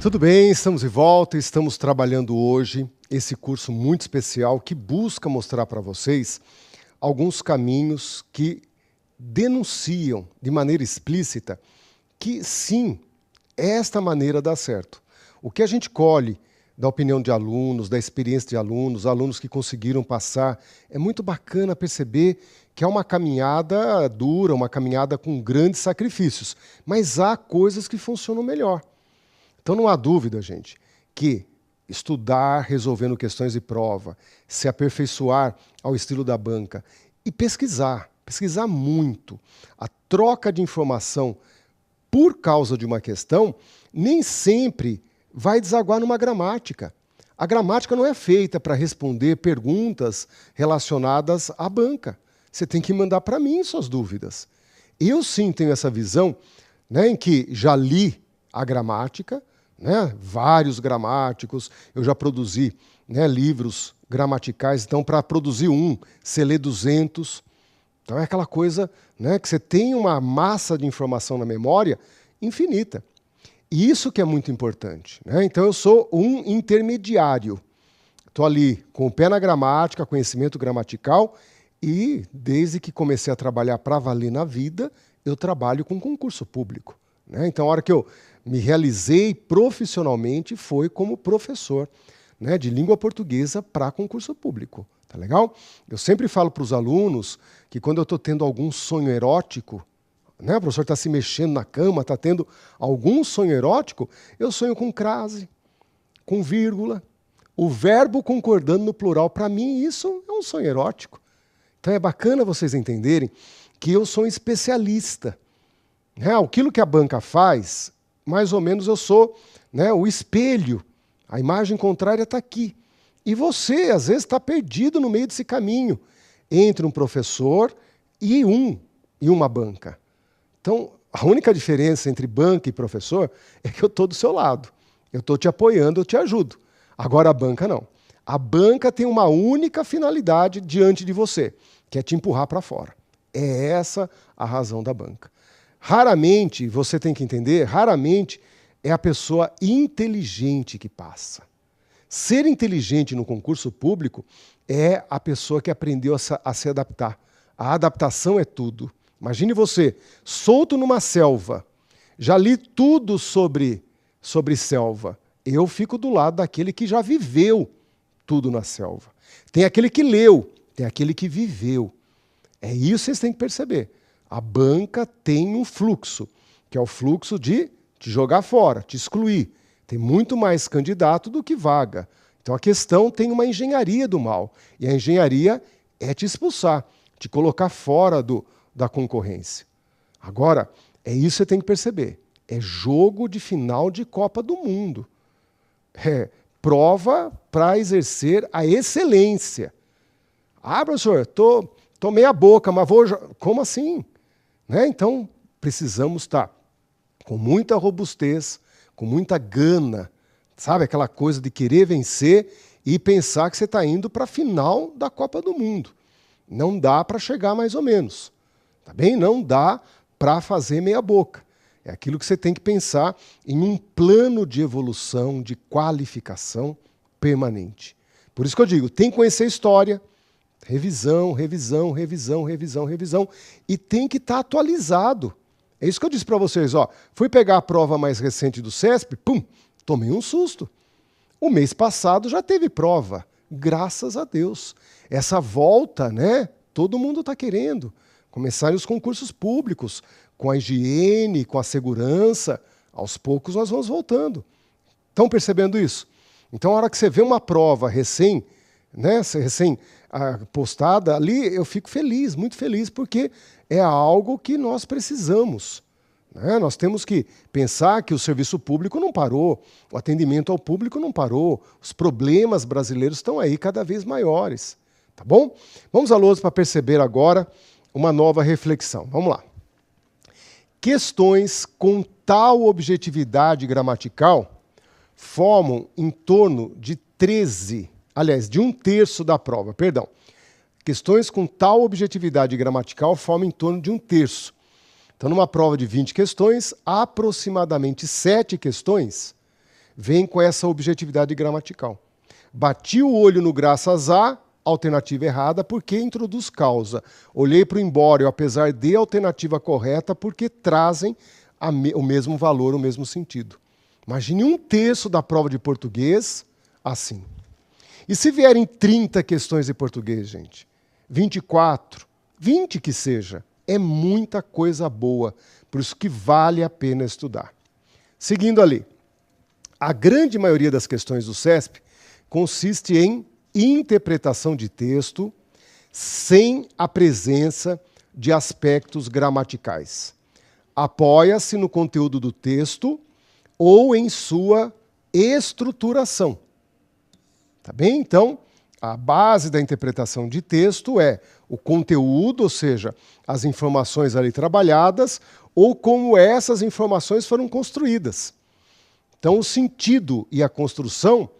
Tudo bem, estamos de volta, estamos trabalhando hoje esse curso muito especial que busca mostrar para vocês alguns caminhos que denunciam de maneira explícita que sim, esta maneira dá certo. O que a gente colhe da opinião de alunos, da experiência de alunos que conseguiram passar, é muito bacana perceber que é uma caminhada dura, uma caminhada com grandes sacrifícios, mas há coisas que funcionam melhor. Então não há dúvida, gente, que estudar resolvendo questões de prova, se aperfeiçoar ao estilo da banca e pesquisar muito. A troca de informação por causa de uma questão nem sempre vai desaguar numa gramática. A gramática não é feita para responder perguntas relacionadas à banca. Você tem que mandar para mim suas dúvidas. Eu sim tenho essa visão, né, em que já li a gramática, né, vários gramáticos, eu já produzi, né, livros gramaticais, então para produzir você lê 200. Então é aquela coisa, né, que você tem uma massa de informação na memória infinita. E isso que é muito importante, né? Então eu sou um intermediário. Estou ali com o pé na gramática, conhecimento gramatical, e desde que comecei a trabalhar para valer na vida, eu trabalho com concurso público, né? Então a hora que eu me realizei profissionalmente foi como professor, né, de língua portuguesa para concurso público. Tá legal? Eu sempre falo para os alunos que quando eu estou tendo algum sonho erótico, né, o professor está se mexendo na cama, está tendo algum sonho erótico, eu sonho com crase, com vírgula, o verbo concordando no plural. Para mim, isso é um sonho erótico. Então é bacana vocês entenderem que eu sou um especialista. Né? Aquilo que a banca faz, mais ou menos eu sou, né, o espelho. A imagem contrária está aqui. E você, às vezes, está perdido no meio desse caminho entre um professor e uma banca. Então, a única diferença entre banca e professor é que eu estou do seu lado. Eu estou te apoiando, eu te ajudo. Agora a banca não. A banca tem uma única finalidade diante de você, que é te empurrar para fora. É essa a razão da banca. Raramente, você tem que entender, raramente é a pessoa inteligente que passa. Ser inteligente no concurso público é a pessoa que aprendeu a se adaptar. A adaptação é tudo. Imagine você, solto numa selva. Já li tudo sobre selva. Eu fico do lado daquele que já viveu tudo na selva. Tem aquele que leu, tem aquele que viveu. É isso que vocês têm que perceber. A banca tem um fluxo, que é o fluxo de te jogar fora, te excluir. Tem muito mais candidato do que vaga. Então a questão tem uma engenharia do mal. E a engenharia é te expulsar, te colocar fora da concorrência. Agora, é isso que você tem que perceber. É jogo de final de Copa do Mundo. É prova para exercer a excelência. Ah, professor, tô meia boca, mas vou... Como assim? Né? Então, precisamos estar com muita robustez, com muita gana, sabe? Aquela coisa de querer vencer e pensar que você está indo para a final da Copa do Mundo. Não dá para chegar mais ou menos. Tá bem? Não dá para fazer meia boca. É aquilo que você tem que pensar em um plano de evolução, de qualificação permanente. Por isso que eu digo, tem que conhecer a história, revisão, e tem que estar atualizado. É isso que eu disse para vocês. Ó, fui pegar a prova mais recente do CESP, tomei um susto. O mês passado já teve prova, graças a Deus. Essa volta, né, todo mundo está querendo. Começarem os concursos públicos, com a higiene, com a segurança, aos poucos nós vamos voltando. Estão percebendo isso? Então, a hora que você vê uma prova recém postada ali, eu fico feliz, muito feliz, porque é algo que nós precisamos. Né? Nós temos que pensar que o serviço público não parou, o atendimento ao público não parou, os problemas brasileiros estão aí cada vez maiores. Tá bom? Vamos à lousa para perceber agora uma nova reflexão. Vamos lá. Questões com tal objetividade gramatical formam em torno de 13, aliás, de 1/3 da prova, perdão. Questões com tal objetividade gramatical formam em torno de 1/3. Então, numa prova de 20 questões, aproximadamente 7 questões vem com essa objetividade gramatical. Bati o olho no graças a, alternativa errada, porque introduz causa. Olhei para o embora, apesar de, alternativa correta, porque trazem o mesmo valor, o mesmo sentido. Imagine um terço da prova de português assim. E se vierem 30 questões de português, gente? 24, 20 que seja. É muita coisa boa. Por isso que vale a pena estudar. Seguindo ali. A grande maioria das questões do CESP consiste em interpretação de texto sem a presença de aspectos gramaticais. Apoia-se no conteúdo do texto ou em sua estruturação. Tá bem? Então, a base da interpretação de texto é o conteúdo, ou seja, as informações ali trabalhadas, ou como essas informações foram construídas. Então, o sentido e a construção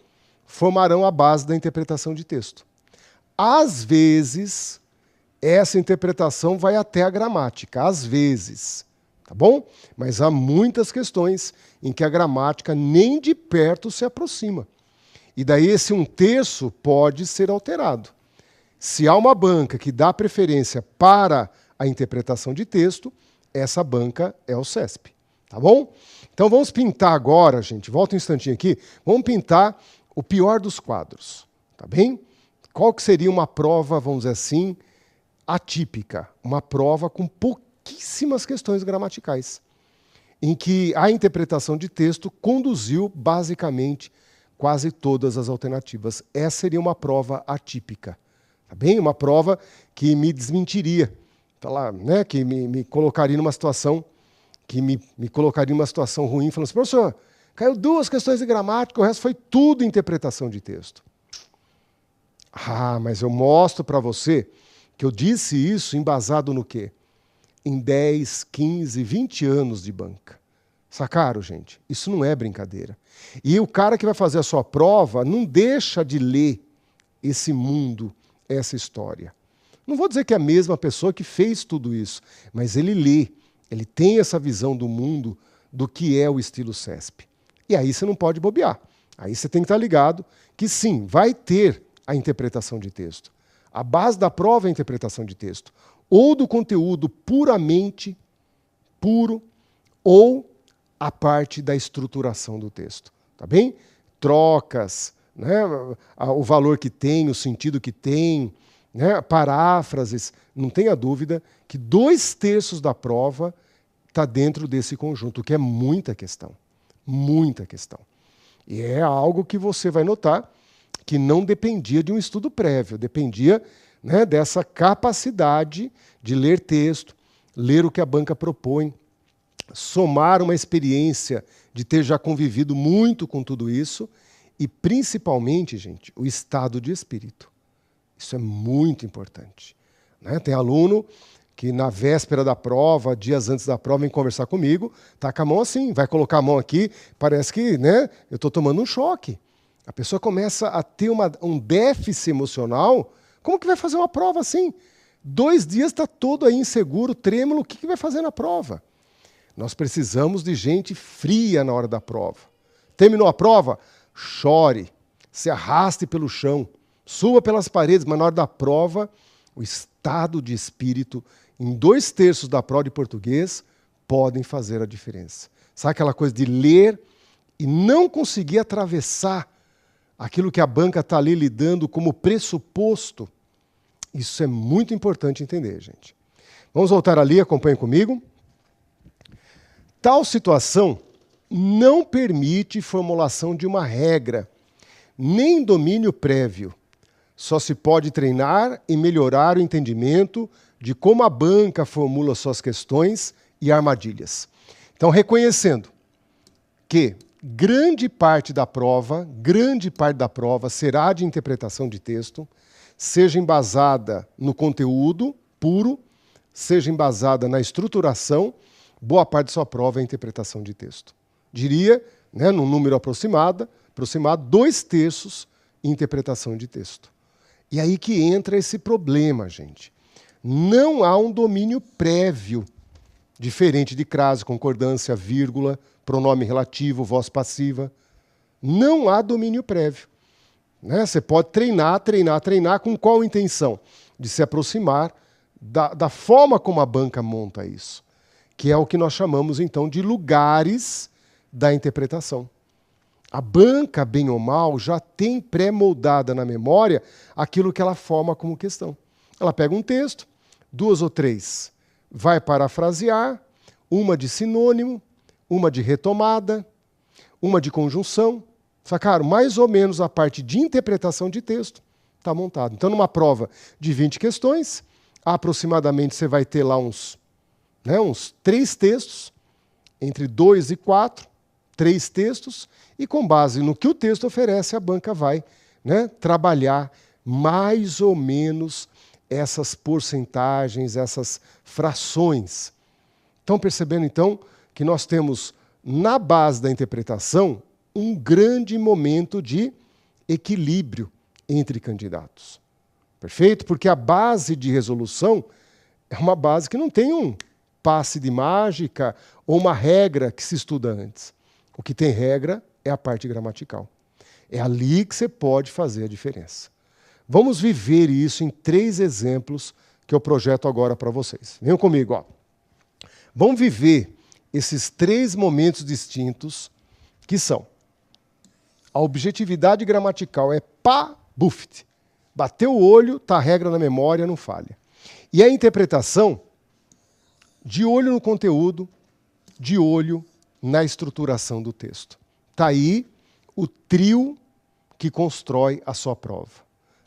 formarão a base da interpretação de texto. Às vezes, essa interpretação vai até a gramática, às vezes, tá bom? Mas há muitas questões em que a gramática nem de perto se aproxima. E daí esse um terço pode ser alterado. Se há uma banca que dá preferência para a interpretação de texto, essa banca é o CESP, tá bom? Então vamos pintar agora, gente, volta um instantinho aqui, vamos pintar o pior dos quadros, tá bem? Qual que seria uma prova, vamos dizer assim, atípica? Uma prova com pouquíssimas questões gramaticais, em que a interpretação de texto conduziu, basicamente, quase todas as alternativas. Essa seria uma prova atípica, tá bem? Uma prova que me desmentiria, tá lá, né? Que me colocaria numa situação ruim, falando assim, professor, caiu 2 questões de gramática, o resto foi tudo interpretação de texto. Ah, mas eu mostro para você que eu disse isso embasado no quê? Em 10, 15, 20 anos de banca. Sacaram, gente? Isso não é brincadeira. E o cara que vai fazer a sua prova não deixa de ler esse mundo, essa história. Não vou dizer que é a mesma pessoa que fez tudo isso, mas ele lê, ele tem essa visão do mundo, do que é o estilo CESP. E aí você não pode bobear. Aí você tem que estar ligado que sim, vai ter a interpretação de texto. A base da prova é a interpretação de texto. Ou do conteúdo puramente puro, ou a parte da estruturação do texto. Tá bem? Trocas, né? O valor que tem, o sentido que tem, né? Paráfrases. Não tenha dúvida que 2 terços da prova está dentro desse conjunto, o que é muita questão. Muita questão. E é algo que você vai notar que não dependia de um estudo prévio, dependia, né, dessa capacidade de ler texto, ler o que a banca propõe, somar uma experiência de ter já convivido muito com tudo isso e, principalmente, gente, o estado de espírito. Isso é muito importante, né? Tem aluno que na véspera da prova, dias antes da prova, vem conversar comigo, tá com a mão assim, vai colocar a mão aqui, parece que, né, eu estou tomando um choque. A pessoa começa a ter um déficit emocional. Como que vai fazer uma prova assim? 2 dias está todo aí inseguro, trêmulo, o que vai fazer na prova? Nós precisamos de gente fria na hora da prova. Terminou a prova? Chore, se arraste pelo chão, suba pelas paredes, mas na hora da prova, o estado de espírito, em 2 terços da prova de português, podem fazer a diferença. Sabe aquela coisa de ler e não conseguir atravessar aquilo que a banca está ali lhe dando como pressuposto? Isso é muito importante entender, gente. Vamos voltar ali, acompanhem comigo. Tal situação não permite formulação de uma regra, nem domínio prévio. Só se pode treinar e melhorar o entendimento de como a banca formula suas questões e armadilhas. Então, reconhecendo que grande parte da prova será de interpretação de texto, seja embasada no conteúdo puro, seja embasada na estruturação, boa parte da sua prova é interpretação de texto. Diria, né, num número aproximado, 2 terços interpretação de texto. E aí que entra esse problema, gente. Não há um domínio prévio, diferente de crase, concordância, vírgula, pronome relativo, voz passiva. Não há domínio prévio. Né? Você pode treinar com qual intenção? De se aproximar da forma como a banca monta isso, que é o que nós chamamos, então, de lugares da interpretação. A banca, bem ou mal, já tem pré-moldada na memória aquilo que ela forma como questão. Ela pega um texto, 2 ou 3, vai parafrasear, uma de sinônimo, uma de retomada, uma de conjunção. Sacaram? Mais ou menos a parte de interpretação de texto está montada. Então, numa prova de 20 questões, aproximadamente você vai ter lá uns 3 textos, entre 2 e 4, 3 textos, e com base no que o texto oferece, a banca vai, né, trabalhar mais ou menos essas porcentagens, essas frações. Estão percebendo, então, que nós temos, na base da interpretação, um grande momento de equilíbrio entre candidatos. Perfeito? Porque a base de resolução é uma base que não tem um passe de mágica ou uma regra que se estuda antes. O que tem regra é a parte gramatical. É ali que você pode fazer a diferença. Vamos viver isso em 3 exemplos que eu projeto agora para vocês. Venham comigo. Ó. Vamos viver esses 3 momentos distintos que são: a objetividade gramatical é pá, buft. Bateu o olho, tá a regra na memória, não falha. E a interpretação, de olho no conteúdo, de olho na estruturação do texto. Está aí o trio que constrói a sua prova.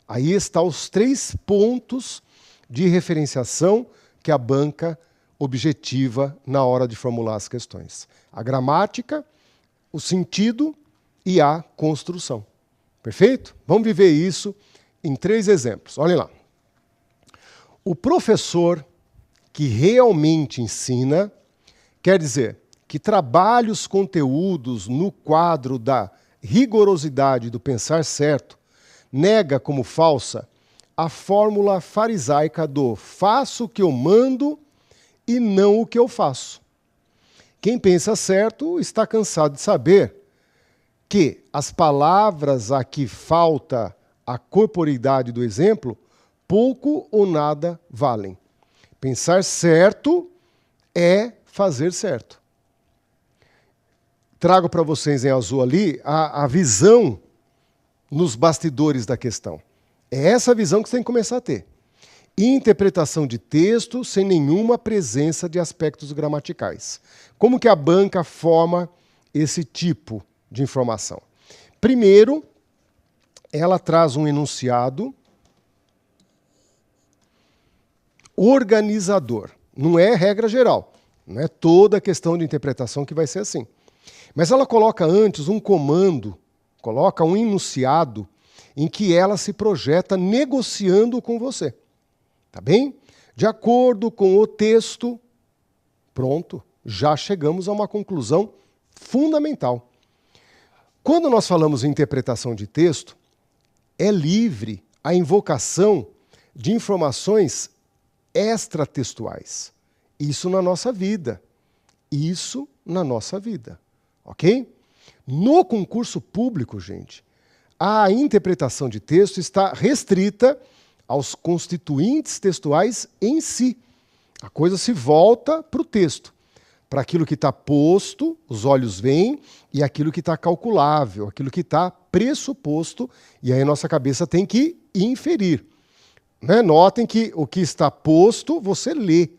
Aí estão os 3 pontos de referenciação que a banca objetiva na hora de formular as questões: a gramática, o sentido e a construção. Perfeito? Vamos viver isso em 3 exemplos. Olhem lá. O professor que realmente ensina, quer dizer, que trabalha os conteúdos no quadro da rigorosidade do pensar certo, nega como falsa a fórmula farisaica do faço o que eu mando e não o que eu faço. Quem pensa certo está cansado de saber que as palavras a que falta a corporeidade do exemplo pouco ou nada valem. Pensar certo é fazer certo. Trago para vocês em azul ali a visão nos bastidores da questão. É essa visão que você tem que começar a ter. Interpretação de texto sem nenhuma presença de aspectos gramaticais. Como que a banca forma esse tipo de informação? Primeiro, ela traz um enunciado organizador. Não é regra geral. Não é toda a questão de interpretação que vai ser assim. Mas ela coloca antes um comando, coloca um enunciado em que ela se projeta negociando com você. Tá bem? De acordo com o texto, pronto, já chegamos a uma conclusão fundamental. Quando nós falamos em interpretação de texto, é livre a invocação de informações extratextuais. Isso na nossa vida. Isso na nossa vida. Ok? No concurso público, gente, a interpretação de texto está restrita aos constituintes textuais em si. A coisa se volta para o texto, para aquilo que está posto, os olhos veem, e aquilo que está calculável, aquilo que está pressuposto, e aí nossa cabeça tem que inferir. Né? Notem que o que está posto, você lê,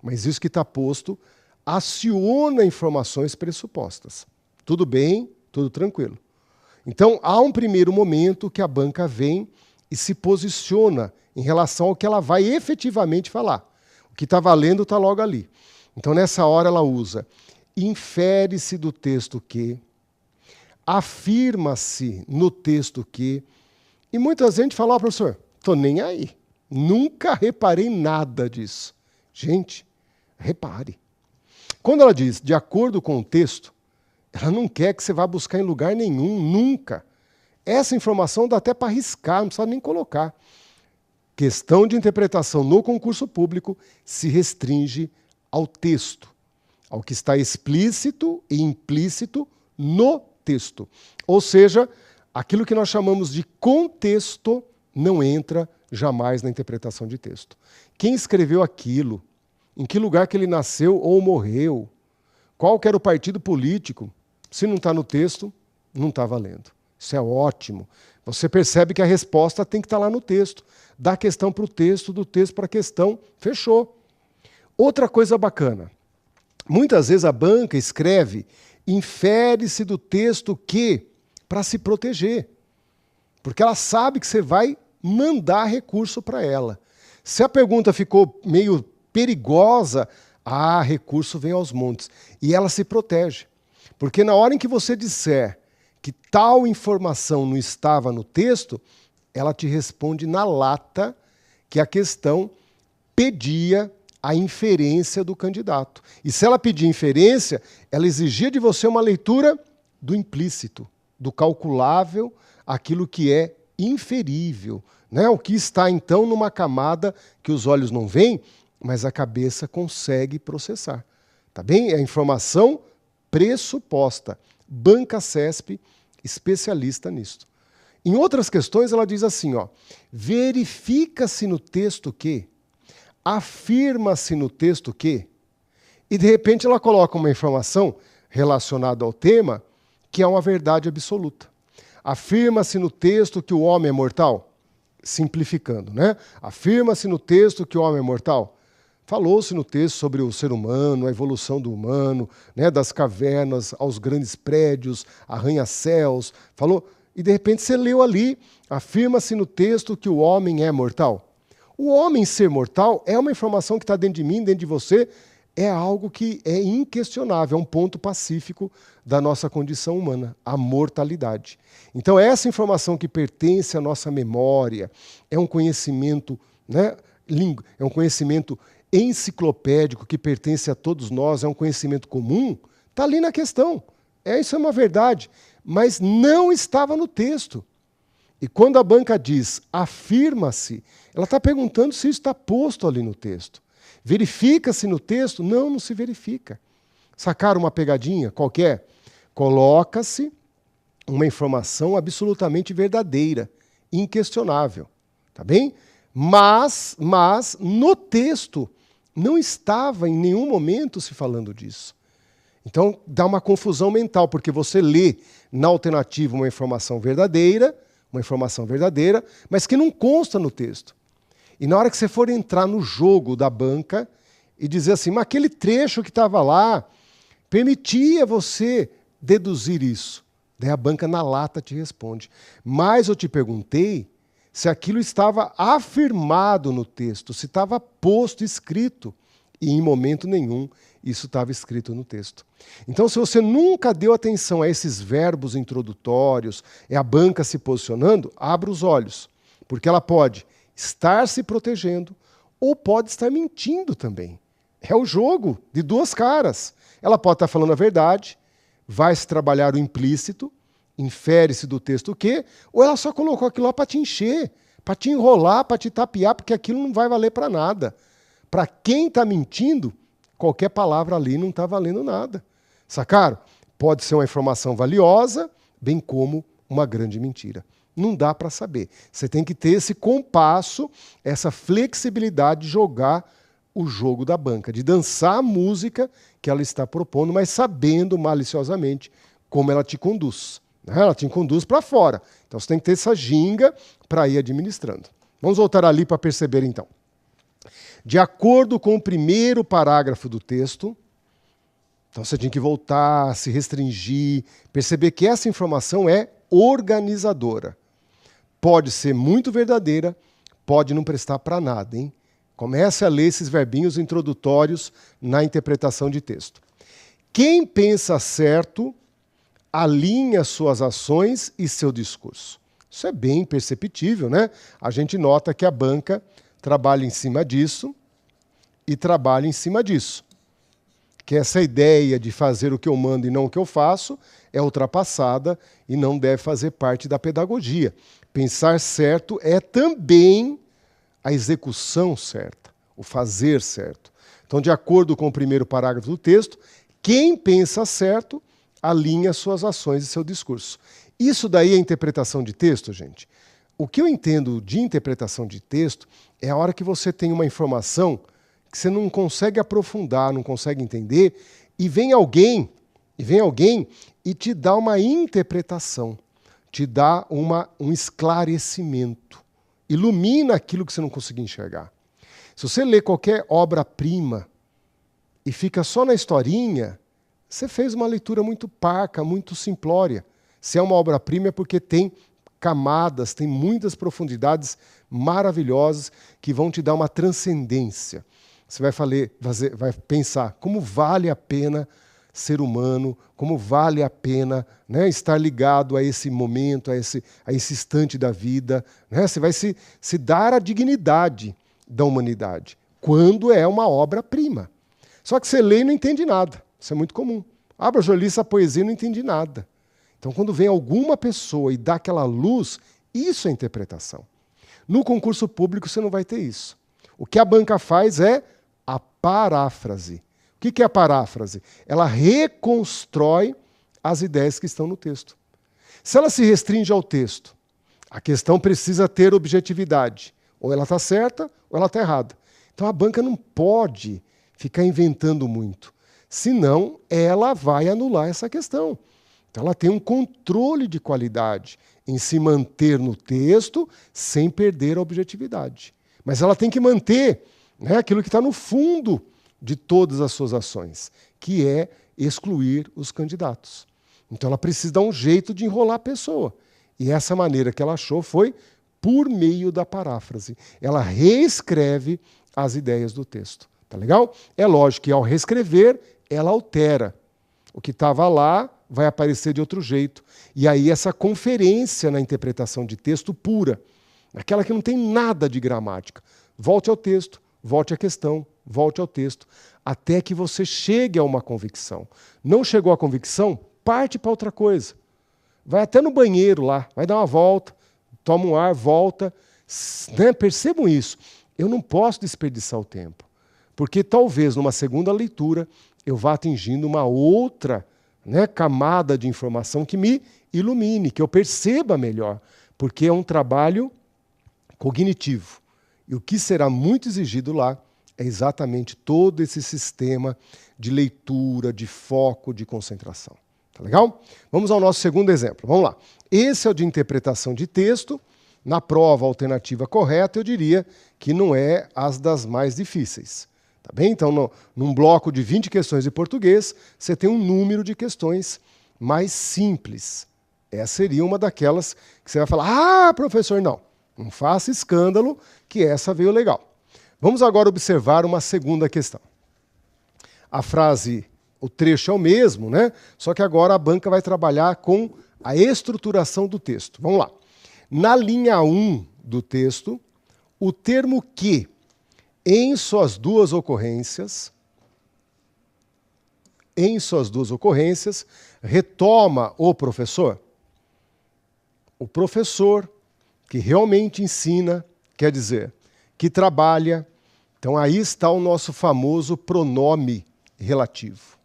mas isso que está posto aciona informações pressupostas. Tudo bem, tudo tranquilo. Então, há um primeiro momento que a banca vem e se posiciona em relação ao que ela vai efetivamente falar. O que está valendo está logo ali. Então, nessa hora, ela usa infere-se do texto que, afirma-se no texto que, e muita gente fala, professor, estou nem aí. Nunca reparei nada disso. Gente, repare. Quando ela diz de acordo com o texto, ela não quer que você vá buscar em lugar nenhum, nunca. Essa informação dá até para arriscar, não precisa nem colocar. Questão de interpretação no concurso público se restringe ao texto, ao que está explícito e implícito no texto. Ou seja, aquilo que nós chamamos de contexto não entra jamais na interpretação de texto. Quem escreveu aquilo, em que lugar que ele nasceu ou morreu, qual que era o partido político, se não está no texto, não está valendo. Isso é ótimo. Você percebe que a resposta tem que estar lá no texto. Da questão para o texto, do texto para a questão, fechou. Outra coisa bacana. Muitas vezes a banca escreve, infere-se do texto que, para se proteger. Porque ela sabe que você vai mandar recurso para ela. Se a pergunta ficou meio perigosa, recurso vem aos montes. E ela se protege. Porque na hora em que você disser que tal informação não estava no texto, ela te responde na lata que a questão pedia a inferência do candidato. E se ela pedir inferência, ela exigia de você uma leitura do implícito, do calculável, aquilo que é inferível, né? O que está, então, numa camada que os olhos não veem, mas a cabeça consegue processar. Tá bem? É a informação pressuposta. Banca CESP, especialista nisto. Em outras questões, ela diz assim, verifica-se no texto que, afirma-se no texto que, e de repente ela coloca uma informação relacionada ao tema que é uma verdade absoluta. Afirma-se no texto que o homem é mortal? Simplificando, né? Afirma-se no texto que o homem é mortal? Falou-se no texto sobre o ser humano, a evolução do humano, né, das cavernas aos grandes prédios, arranha-céus, falou, e de repente você leu ali, afirma-se no texto que o homem é mortal. O homem ser mortal é uma informação que está dentro de mim, dentro de você, é algo que é inquestionável, é um ponto pacífico da nossa condição humana, a mortalidade. Então essa informação que pertence à nossa memória, é um conhecimento, né, é um conhecimento enciclopédico que pertence a todos nós, é um conhecimento comum, está ali na questão. Isso é uma verdade, mas não estava no texto. E quando a banca diz afirma-se, ela está perguntando se isso está posto ali no texto. Verifica-se no texto? Não, não se verifica. Sacaram uma pegadinha qualquer? Coloca-se uma informação absolutamente verdadeira, inquestionável. Tá bem? Mas no texto não estava em nenhum momento se falando disso. Então dá uma confusão mental, porque você lê na alternativa uma informação verdadeira, mas que não consta no texto. E na hora que você for entrar no jogo da banca e dizer assim, mas aquele trecho que estava lá permitia você deduzir isso. Daí a banca na lata te responde. Mas eu te perguntei se aquilo estava afirmado no texto, se estava posto, escrito. E em momento nenhum isso estava escrito no texto. Então, se você nunca deu atenção a esses verbos introdutórios, é a banca se posicionando, abra os olhos. Porque ela pode estar se protegendo ou pode estar mentindo também. É o jogo de duas caras. Ela pode estar falando a verdade, vai se trabalhar o implícito, infere-se do texto o quê? Ou ela só colocou aquilo lá para te encher, para te enrolar, para te tapear, porque aquilo não vai valer para nada. Para quem está mentindo, qualquer palavra ali não está valendo nada. Sacaram? Pode ser uma informação valiosa, bem como uma grande mentira. Não dá para saber. Você tem que ter esse compasso, essa flexibilidade de jogar o jogo da banca, de dançar a música que ela está propondo, mas sabendo maliciosamente como ela te conduz. Ela te conduz para fora. Então você tem que ter essa ginga para ir administrando. Vamos voltar ali para perceber então. De acordo com o primeiro parágrafo do texto, então você tem que voltar, se restringir, perceber que essa informação é organizadora. Pode ser muito verdadeira, pode não prestar para nada, hein? Comece a ler esses verbinhos introdutórios na interpretação de texto. Quem pensa certo, alinha suas ações e seu discurso. Isso é bem perceptível, né? A gente nota que a banca trabalha em cima disso e trabalha em cima disso. Que essa ideia de fazer o que eu mando e não o que eu faço é ultrapassada e não deve fazer parte da pedagogia. Pensar certo é também a execução certa, o fazer certo. Então, de acordo com o primeiro parágrafo do texto, quem pensa certo, alinha suas ações e seu discurso. Isso daí é interpretação de texto, gente. O que eu entendo de interpretação de texto é a hora que você tem uma informação que você não consegue aprofundar, não consegue entender, e vem alguém e te dá uma interpretação, te dá um esclarecimento, ilumina aquilo que você não conseguia enxergar. Se você lê qualquer obra-prima e fica só na historinha, você fez uma leitura muito parca, muito simplória. Se é uma obra-prima é porque tem camadas, tem muitas profundidades maravilhosas que vão te dar uma transcendência. Você vai pensar como vale a pena ser humano, como vale a pena, né, estar ligado a esse momento, a esse instante da vida. Né? Você vai se dar a dignidade da humanidade, quando é uma obra-prima. Só que você lê e não entende nada. Isso é muito comum. Abra a jornalista, a poesia e não entendi nada. Então, quando vem alguma pessoa e dá aquela luz, isso é interpretação. No concurso público, você não vai ter isso. O que a banca faz é a paráfrase. O que é a paráfrase? Ela reconstrói as ideias que estão no texto. Se ela se restringe ao texto, a questão precisa ter objetividade. Ou ela está certa, ou ela está errada. Então, a banca não pode ficar inventando muito. Senão, ela vai anular essa questão. Então, ela tem um controle de qualidade em se manter no texto sem perder a objetividade. Mas ela tem que manter, né, aquilo que está no fundo de todas as suas ações, que é excluir os candidatos. Então, ela precisa dar um jeito de enrolar a pessoa. E essa maneira que ela achou foi por meio da paráfrase. Ela reescreve as ideias do texto. Tá legal? É lógico que ao reescrever, ela altera. O que estava lá vai aparecer de outro jeito. E aí essa conferência na interpretação de texto pura, aquela que não tem nada de gramática. Volte ao texto, volte à questão, volte ao texto, até que você chegue a uma convicção. Não chegou à convicção? Parte para outra coisa. Vai até no banheiro lá, vai dar uma volta, toma um ar, volta. Né? Percebam isso. Eu não posso desperdiçar o tempo, porque talvez numa segunda leitura eu vá atingindo uma outra, né, camada de informação que me ilumine, que eu perceba melhor, porque é um trabalho cognitivo. E o que será muito exigido lá é exatamente todo esse sistema de leitura, de foco, de concentração. Tá legal? Vamos ao nosso segundo exemplo. Vamos lá. Esse é o de interpretação de texto. Na prova alternativa correta, eu diria que não é as das mais difíceis. Tá bem? Então, num bloco de 20 questões de português, você tem um número de questões mais simples. Essa seria uma daquelas que você vai falar, professor, não faça escândalo, que essa veio legal. Vamos agora observar uma segunda questão. A frase, o trecho é o mesmo, né? Só que agora a banca vai trabalhar com a estruturação do texto. Vamos lá. Na linha 1 do texto, o termo que, em suas duas ocorrências, retoma o professor. O professor que realmente ensina, quer dizer, que trabalha. Então aí está o nosso famoso pronome relativo.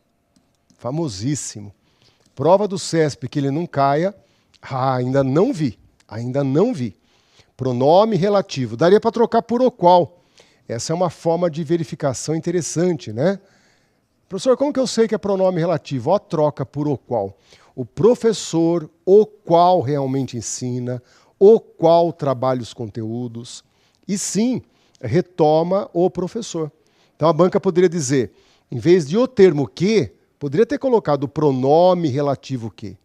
Famosíssimo. Prova do CESP que ele não caia, ainda não vi. Pronome relativo. Daria para trocar por o qual. Essa é uma forma de verificação interessante, né? Professor, como que eu sei que é pronome relativo? Ó, troca por o qual. O professor, o qual realmente ensina, o qual trabalha os conteúdos. E sim, retoma o professor. Então a banca poderia dizer, em vez de o termo que, poderia ter colocado o pronome relativo que.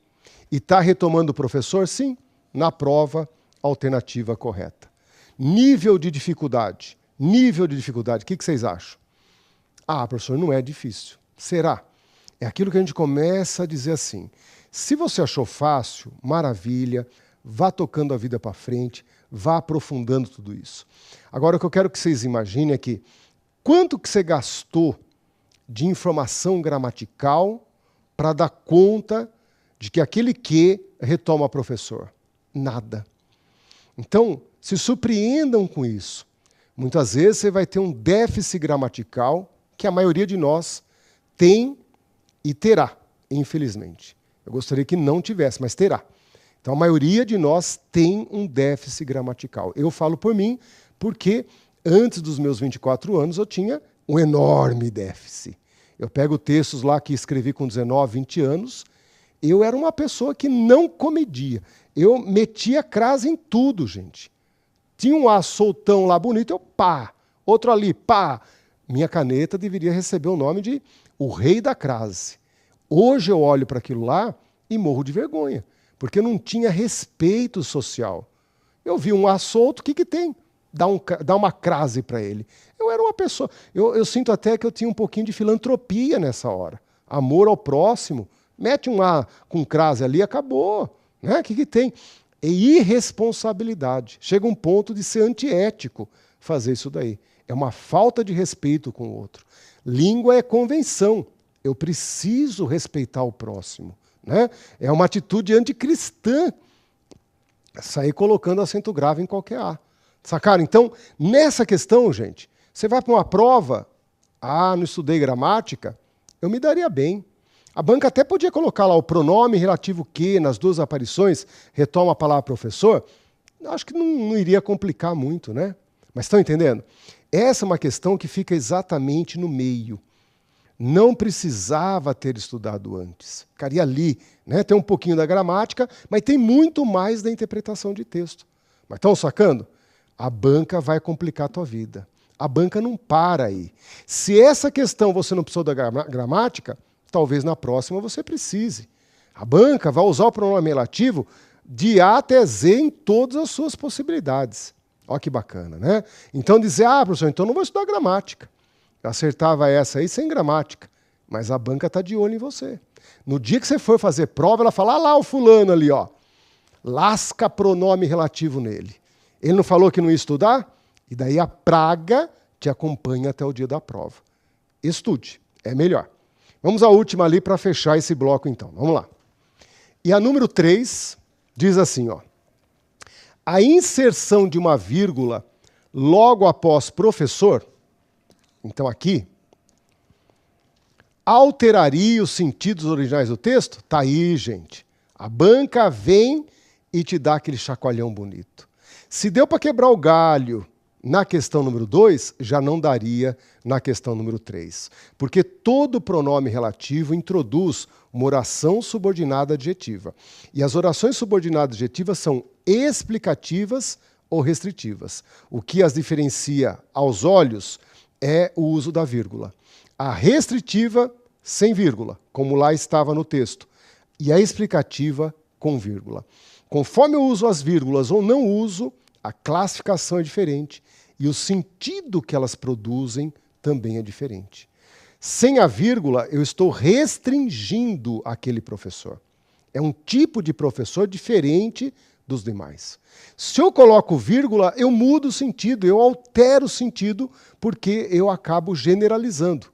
E está retomando o professor? Sim, na prova alternativa correta. Nível de dificuldade. O que vocês acham? Professor, não é difícil. Será? É aquilo que a gente começa a dizer assim. Se você achou fácil, maravilha, vá tocando a vida para frente, vá aprofundando tudo isso. Agora, o que eu quero que vocês imaginem é que quanto que você gastou de informação gramatical para dar conta de que aquele que retoma professor? Nada. Então, se surpreendam com isso. Muitas vezes você vai ter um déficit gramatical que a maioria de nós tem e terá, infelizmente. Eu gostaria que não tivesse, mas terá. Então, a maioria de nós tem um déficit gramatical. Eu falo por mim, porque antes dos meus 24 anos eu tinha um enorme déficit. Eu pego textos lá que escrevi com 19, 20 anos, eu era uma pessoa que não comedia. Eu metia crase em tudo, gente. Tinha um A soltão lá bonito, eu pá. Outro ali, pá. Minha caneta deveria receber o nome de o rei da crase. Hoje eu olho para aquilo lá e morro de vergonha, porque não tinha respeito social. Eu vi um A solto, o que tem? Dá uma crase para ele. Eu era uma pessoa... Eu sinto até que eu tinha um pouquinho de filantropia nessa hora. Amor ao próximo. Mete um A com crase ali, acabou. Né? O que tem? É irresponsabilidade. Chega um ponto de ser antiético fazer isso daí. É uma falta de respeito com o outro. Língua é convenção. Eu preciso respeitar o próximo. Né? É uma atitude anticristã sair colocando acento grave em qualquer A. Sacaram? Então, nessa questão, gente, você vai para uma prova, não estudei gramática, eu me daria bem. A banca até podia colocar lá o pronome relativo que nas duas aparições retoma a palavra professor. Acho que não iria complicar muito, né? Mas estão entendendo? Essa é uma questão que fica exatamente no meio. Não precisava ter estudado antes. Ficaria ali, né? Tem um pouquinho da gramática, mas tem muito mais da interpretação de texto. Mas estão sacando? A banca vai complicar a tua vida. A banca não para aí. Se essa questão você não precisou da gramática, talvez na próxima você precise. A banca vai usar o pronome relativo de A até Z em todas as suas possibilidades. Olha que bacana, né? Então dizer, professor, então não vou estudar gramática. Eu acertava essa aí sem gramática. Mas a banca está de olho em você. No dia que você for fazer prova, ela fala, lá o fulano ali, ó. Lasca pronome relativo nele. Ele não falou que não ia estudar? E daí a praga te acompanha até o dia da prova. Estude, é melhor. Vamos à última ali para fechar esse bloco, então. Vamos lá. E a número 3 diz assim, ó. A inserção de uma vírgula logo após professor, então aqui, alteraria os sentidos originais do texto? Tá aí, gente. A banca vem e te dá aquele chacoalhão bonito. Se deu para quebrar o galho na questão número 2, já não daria na questão número 3. Porque todo pronome relativo introduz uma oração subordinada adjetiva. E as orações subordinadas adjetivas são explicativas ou restritivas. O que as diferencia aos olhos é o uso da vírgula. A restritiva, sem vírgula, como lá estava no texto. E a explicativa, com vírgula. Conforme eu uso as vírgulas ou não uso, a classificação é diferente e o sentido que elas produzem também é diferente. Sem a vírgula, eu estou restringindo aquele professor. É um tipo de professor diferente dos demais. Se eu coloco vírgula, eu mudo o sentido, eu altero o sentido, porque eu acabo generalizando.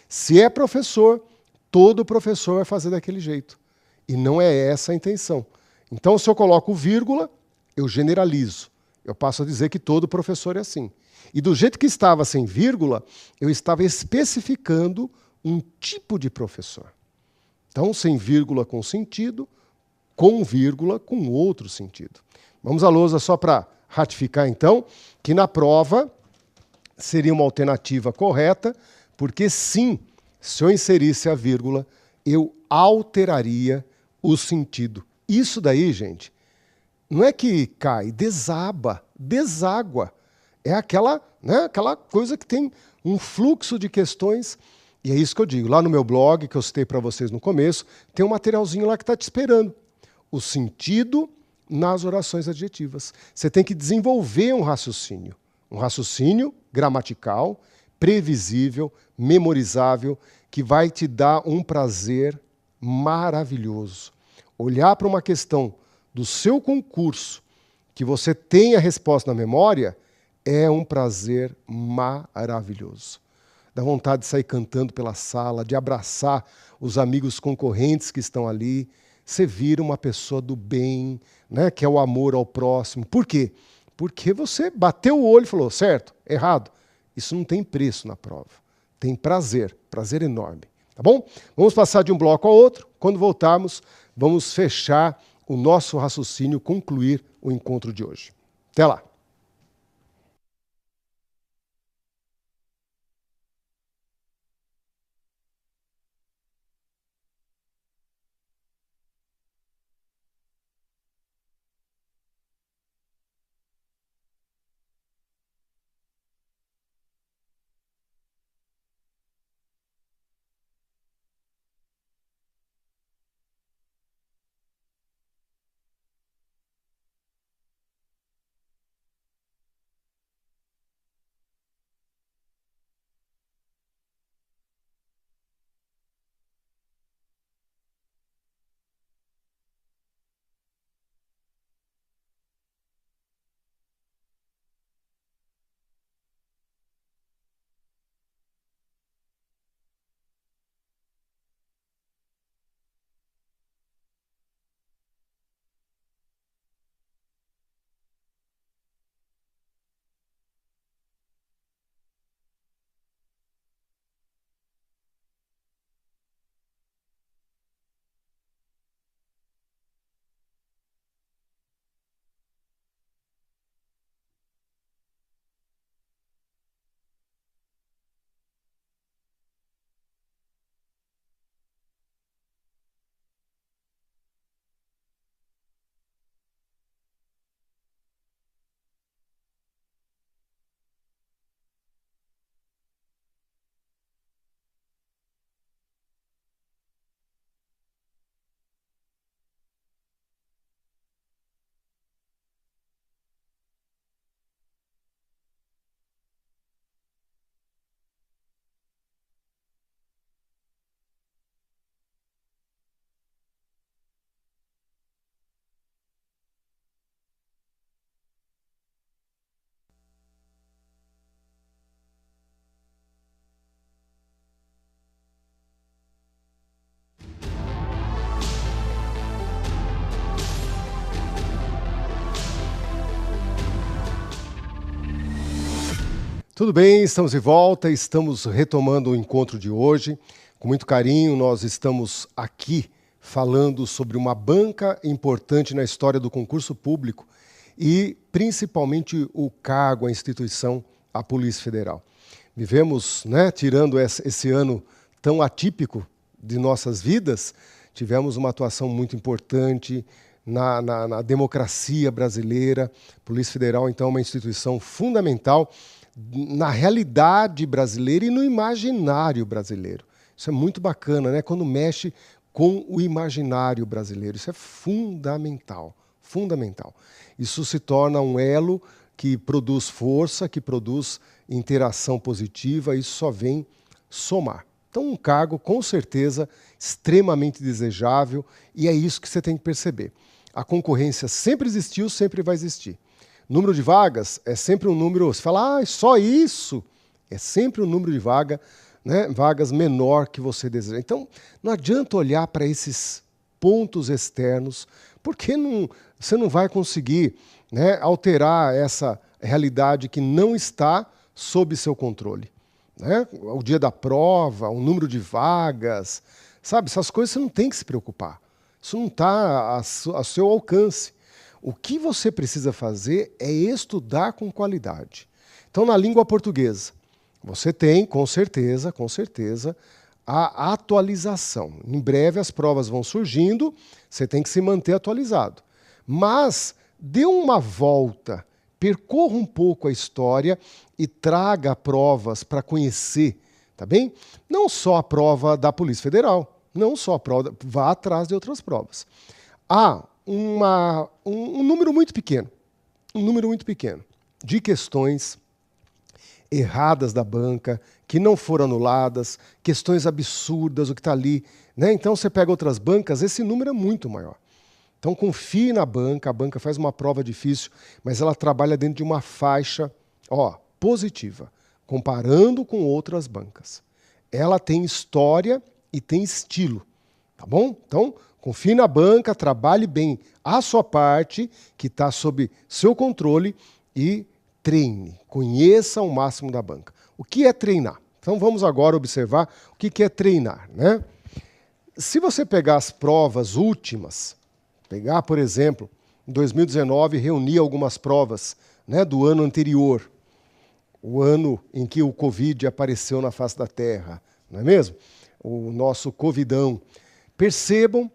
Se é professor, todo professor vai fazer daquele jeito. E não é essa a intenção. Então, se eu coloco vírgula, eu generalizo. Eu passo a dizer que todo professor é assim. E do jeito que estava sem vírgula, eu estava especificando um tipo de professor. Então, sem vírgula com sentido, com vírgula com outro sentido. Vamos à lousa só para ratificar, então, que na prova seria uma alternativa correta, porque sim, se eu inserisse a vírgula, eu alteraria o sentido. Isso daí, gente, não é que cai, deságua. É aquela coisa que tem um fluxo de questões. E é isso que eu digo. Lá no meu blog, que eu citei para vocês no começo, tem um materialzinho lá que está te esperando. O sentido nas orações adjetivas. Você tem que desenvolver um raciocínio gramatical, previsível, memorizável, que vai te dar um prazer maravilhoso. Olhar para uma questão do seu concurso, que você tem a resposta na memória, é um prazer maravilhoso. Dá vontade de sair cantando pela sala, de abraçar os amigos concorrentes que estão ali. Você vira uma pessoa do bem, né, que é o amor ao próximo. Por quê? Porque você bateu o olho e falou, certo, errado. Isso não tem preço na prova. Tem prazer enorme. Tá bom? Vamos passar de um bloco ao outro. Quando voltarmos, vamos fechar o nosso raciocínio, concluir o encontro de hoje. Até lá! Tudo bem, estamos de volta, estamos retomando o encontro de hoje. Com muito carinho, nós estamos aqui falando sobre uma banca importante na história do concurso público e principalmente o cargo, a instituição, a Polícia Federal. Vivemos, tirando esse ano tão atípico de nossas vidas, tivemos uma atuação muito importante na democracia brasileira. A Polícia Federal, então, é uma instituição fundamental na realidade brasileira e no imaginário brasileiro. Isso é muito bacana, quando mexe com o imaginário brasileiro. Isso é fundamental, fundamental. Isso se torna um elo que produz força, que produz interação positiva, isso só vem somar. Então, um cargo, com certeza, extremamente desejável, e é isso que você tem que perceber. A concorrência sempre existiu, sempre vai existir. Número de vagas é sempre um número, você fala, só isso? É sempre um número de vagas menor que você deseja. Então, não adianta olhar para esses pontos externos, porque você não vai conseguir alterar essa realidade que não está sob seu controle. O dia da prova, o número de vagas, sabe? Essas coisas você não tem que se preocupar. Isso não está a seu alcance. O que você precisa fazer é estudar com qualidade. Então, na língua portuguesa, você tem, com certeza, a atualização. Em breve as provas vão surgindo, você tem que se manter atualizado. Mas dê uma volta, percorra um pouco a história e traga provas para conhecer, tá bem? Não só a prova da Polícia Federal, não só a prova, vá atrás de outras provas. Um número muito pequeno de questões erradas da banca, que não foram anuladas, questões absurdas, o que está ali. Então, você pega outras bancas, esse número é muito maior. Então, confie na banca, a banca faz uma prova difícil, mas ela trabalha dentro de uma faixa positiva, comparando com outras bancas. Ela tem história e tem estilo, tá bom? Então, confie na banca, trabalhe bem a sua parte, que está sob seu controle, e treine, conheça o máximo da banca. O que é treinar? Então vamos agora observar o que é treinar. Se você pegar as provas últimas, pegar, por exemplo, em 2019, reunir algumas provas, né, do ano anterior, o ano em que o Covid apareceu na face da Terra, não é mesmo? O nosso Covidão. Percebam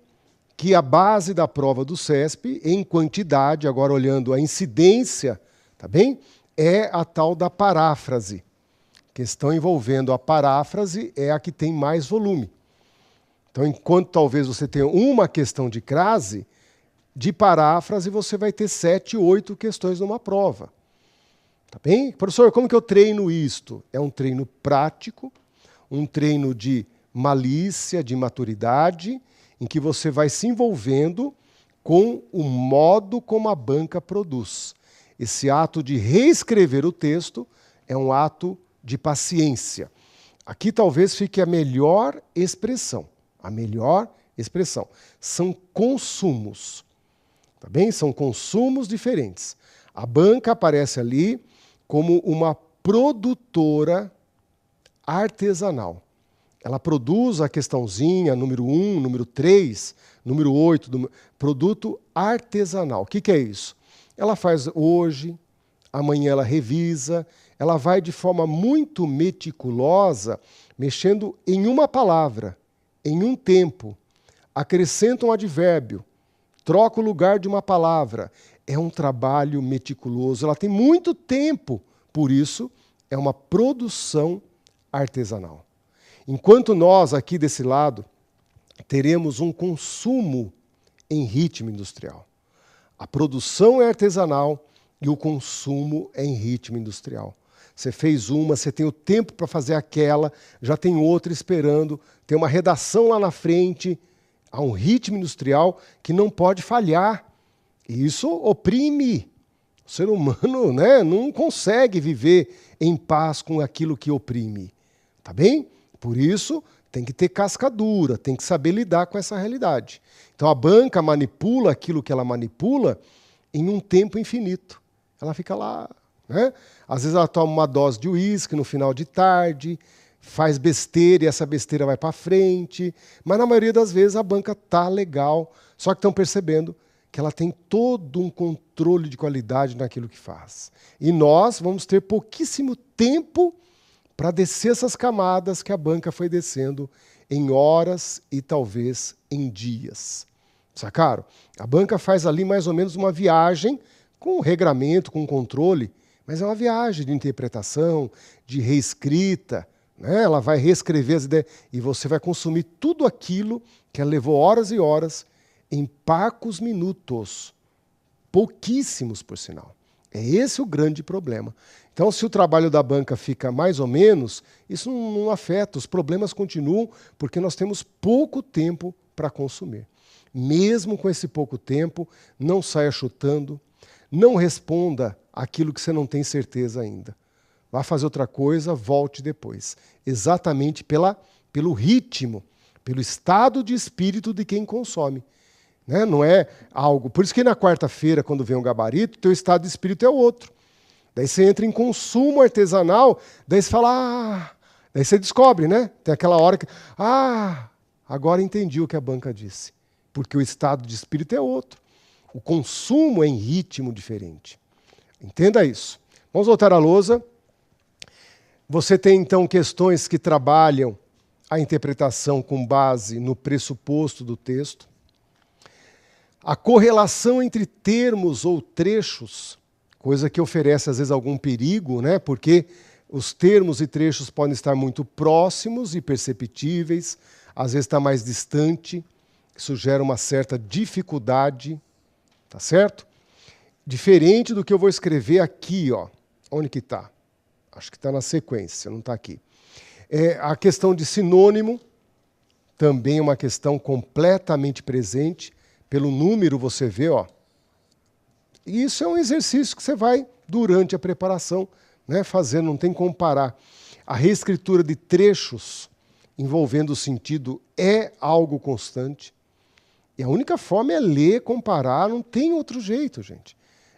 que a base da prova do CESP, em quantidade, agora olhando a incidência, tá bem? É a tal da paráfrase. A questão envolvendo a paráfrase é a que tem mais volume. Então, enquanto talvez você tenha uma questão de crase, de paráfrase você vai ter 7, 8 questões numa prova. Tá bem? Professor, como que eu treino isto? É um treino prático, um treino de malícia, de maturidade, em que você vai se envolvendo com o modo como a banca produz. Esse ato de reescrever o texto é um ato de paciência. Aqui talvez fique a melhor expressão. A melhor expressão. São consumos. Tá bem? São consumos diferentes. A banca aparece ali como uma produtora artesanal. Ela produz a questãozinha, número 1, número 3, número 8, produto artesanal. O que é isso? Ela faz hoje, amanhã ela revisa, ela vai de forma muito meticulosa, mexendo em uma palavra, em um tempo, acrescenta um advérbio, troca o lugar de uma palavra. É um trabalho meticuloso, ela tem muito tempo, por isso é uma produção artesanal. Enquanto nós, aqui desse lado, teremos um consumo em ritmo industrial. A produção é artesanal e o consumo é em ritmo industrial. Você fez uma, você tem o tempo para fazer aquela, já tem outra esperando, tem uma redação lá na frente, há um ritmo industrial que não pode falhar. E isso oprime. O ser humano, né, não consegue viver em paz com aquilo que oprime. Tá bem? Por isso, tem que ter casca dura, tem que saber lidar com essa realidade. Então, a banca manipula aquilo que ela manipula em um tempo infinito. Ela fica lá, né? Às vezes ela toma uma dose de uísque no final de tarde, faz besteira e essa besteira vai para frente, mas na maioria das vezes a banca tá legal, só que estão percebendo que ela tem todo um controle de qualidade naquilo que faz. E nós vamos ter pouquíssimo tempo para descer essas camadas que a banca foi descendo em horas e talvez em dias. Sacaram? A banca faz ali mais ou menos uma viagem com regramento, com controle, mas é uma viagem de interpretação, de reescrita, né? Ela vai reescrever as ideias e você vai consumir tudo aquilo que ela levou horas e horas em parcos minutos, pouquíssimos por sinal. É esse o grande problema. Então, se o trabalho da banca fica mais ou menos, isso não afeta, os problemas continuam porque nós temos pouco tempo para consumir. Mesmo com esse pouco tempo, não saia chutando, não responda aquilo que você não tem certeza ainda. Vá fazer outra coisa, volte depois. Exatamente pelo ritmo, pelo estado de espírito de quem consome. Né? Não é algo... Por isso que na quarta-feira, quando vem um gabarito, teu estado de espírito é outro. Daí você entra em consumo artesanal, daí você fala... Daí você descobre, né? Tem aquela hora que... Agora entendi o que a banca disse. Porque o estado de espírito é outro. O consumo é em ritmo diferente. Entenda isso. Vamos voltar à lousa. Você tem, então, questões que trabalham a interpretação com base no pressuposto do texto. A correlação entre termos ou trechos, coisa que oferece, às vezes, algum perigo, né? Porque os termos e trechos podem estar muito próximos e perceptíveis, às vezes está mais distante, isso gera uma certa dificuldade, tá certo? Diferente do que eu vou escrever aqui, ó. Onde que está? Acho que está na sequência, não está aqui. A questão de sinônimo, também é uma questão completamente presente. Pelo número você vê, ó. E isso é um exercício que você vai, durante a preparação, né, fazendo, não tem como parar. A reescritura de trechos envolvendo o sentido é algo constante. E a única forma é ler, comparar, não tem outro jeito, gente.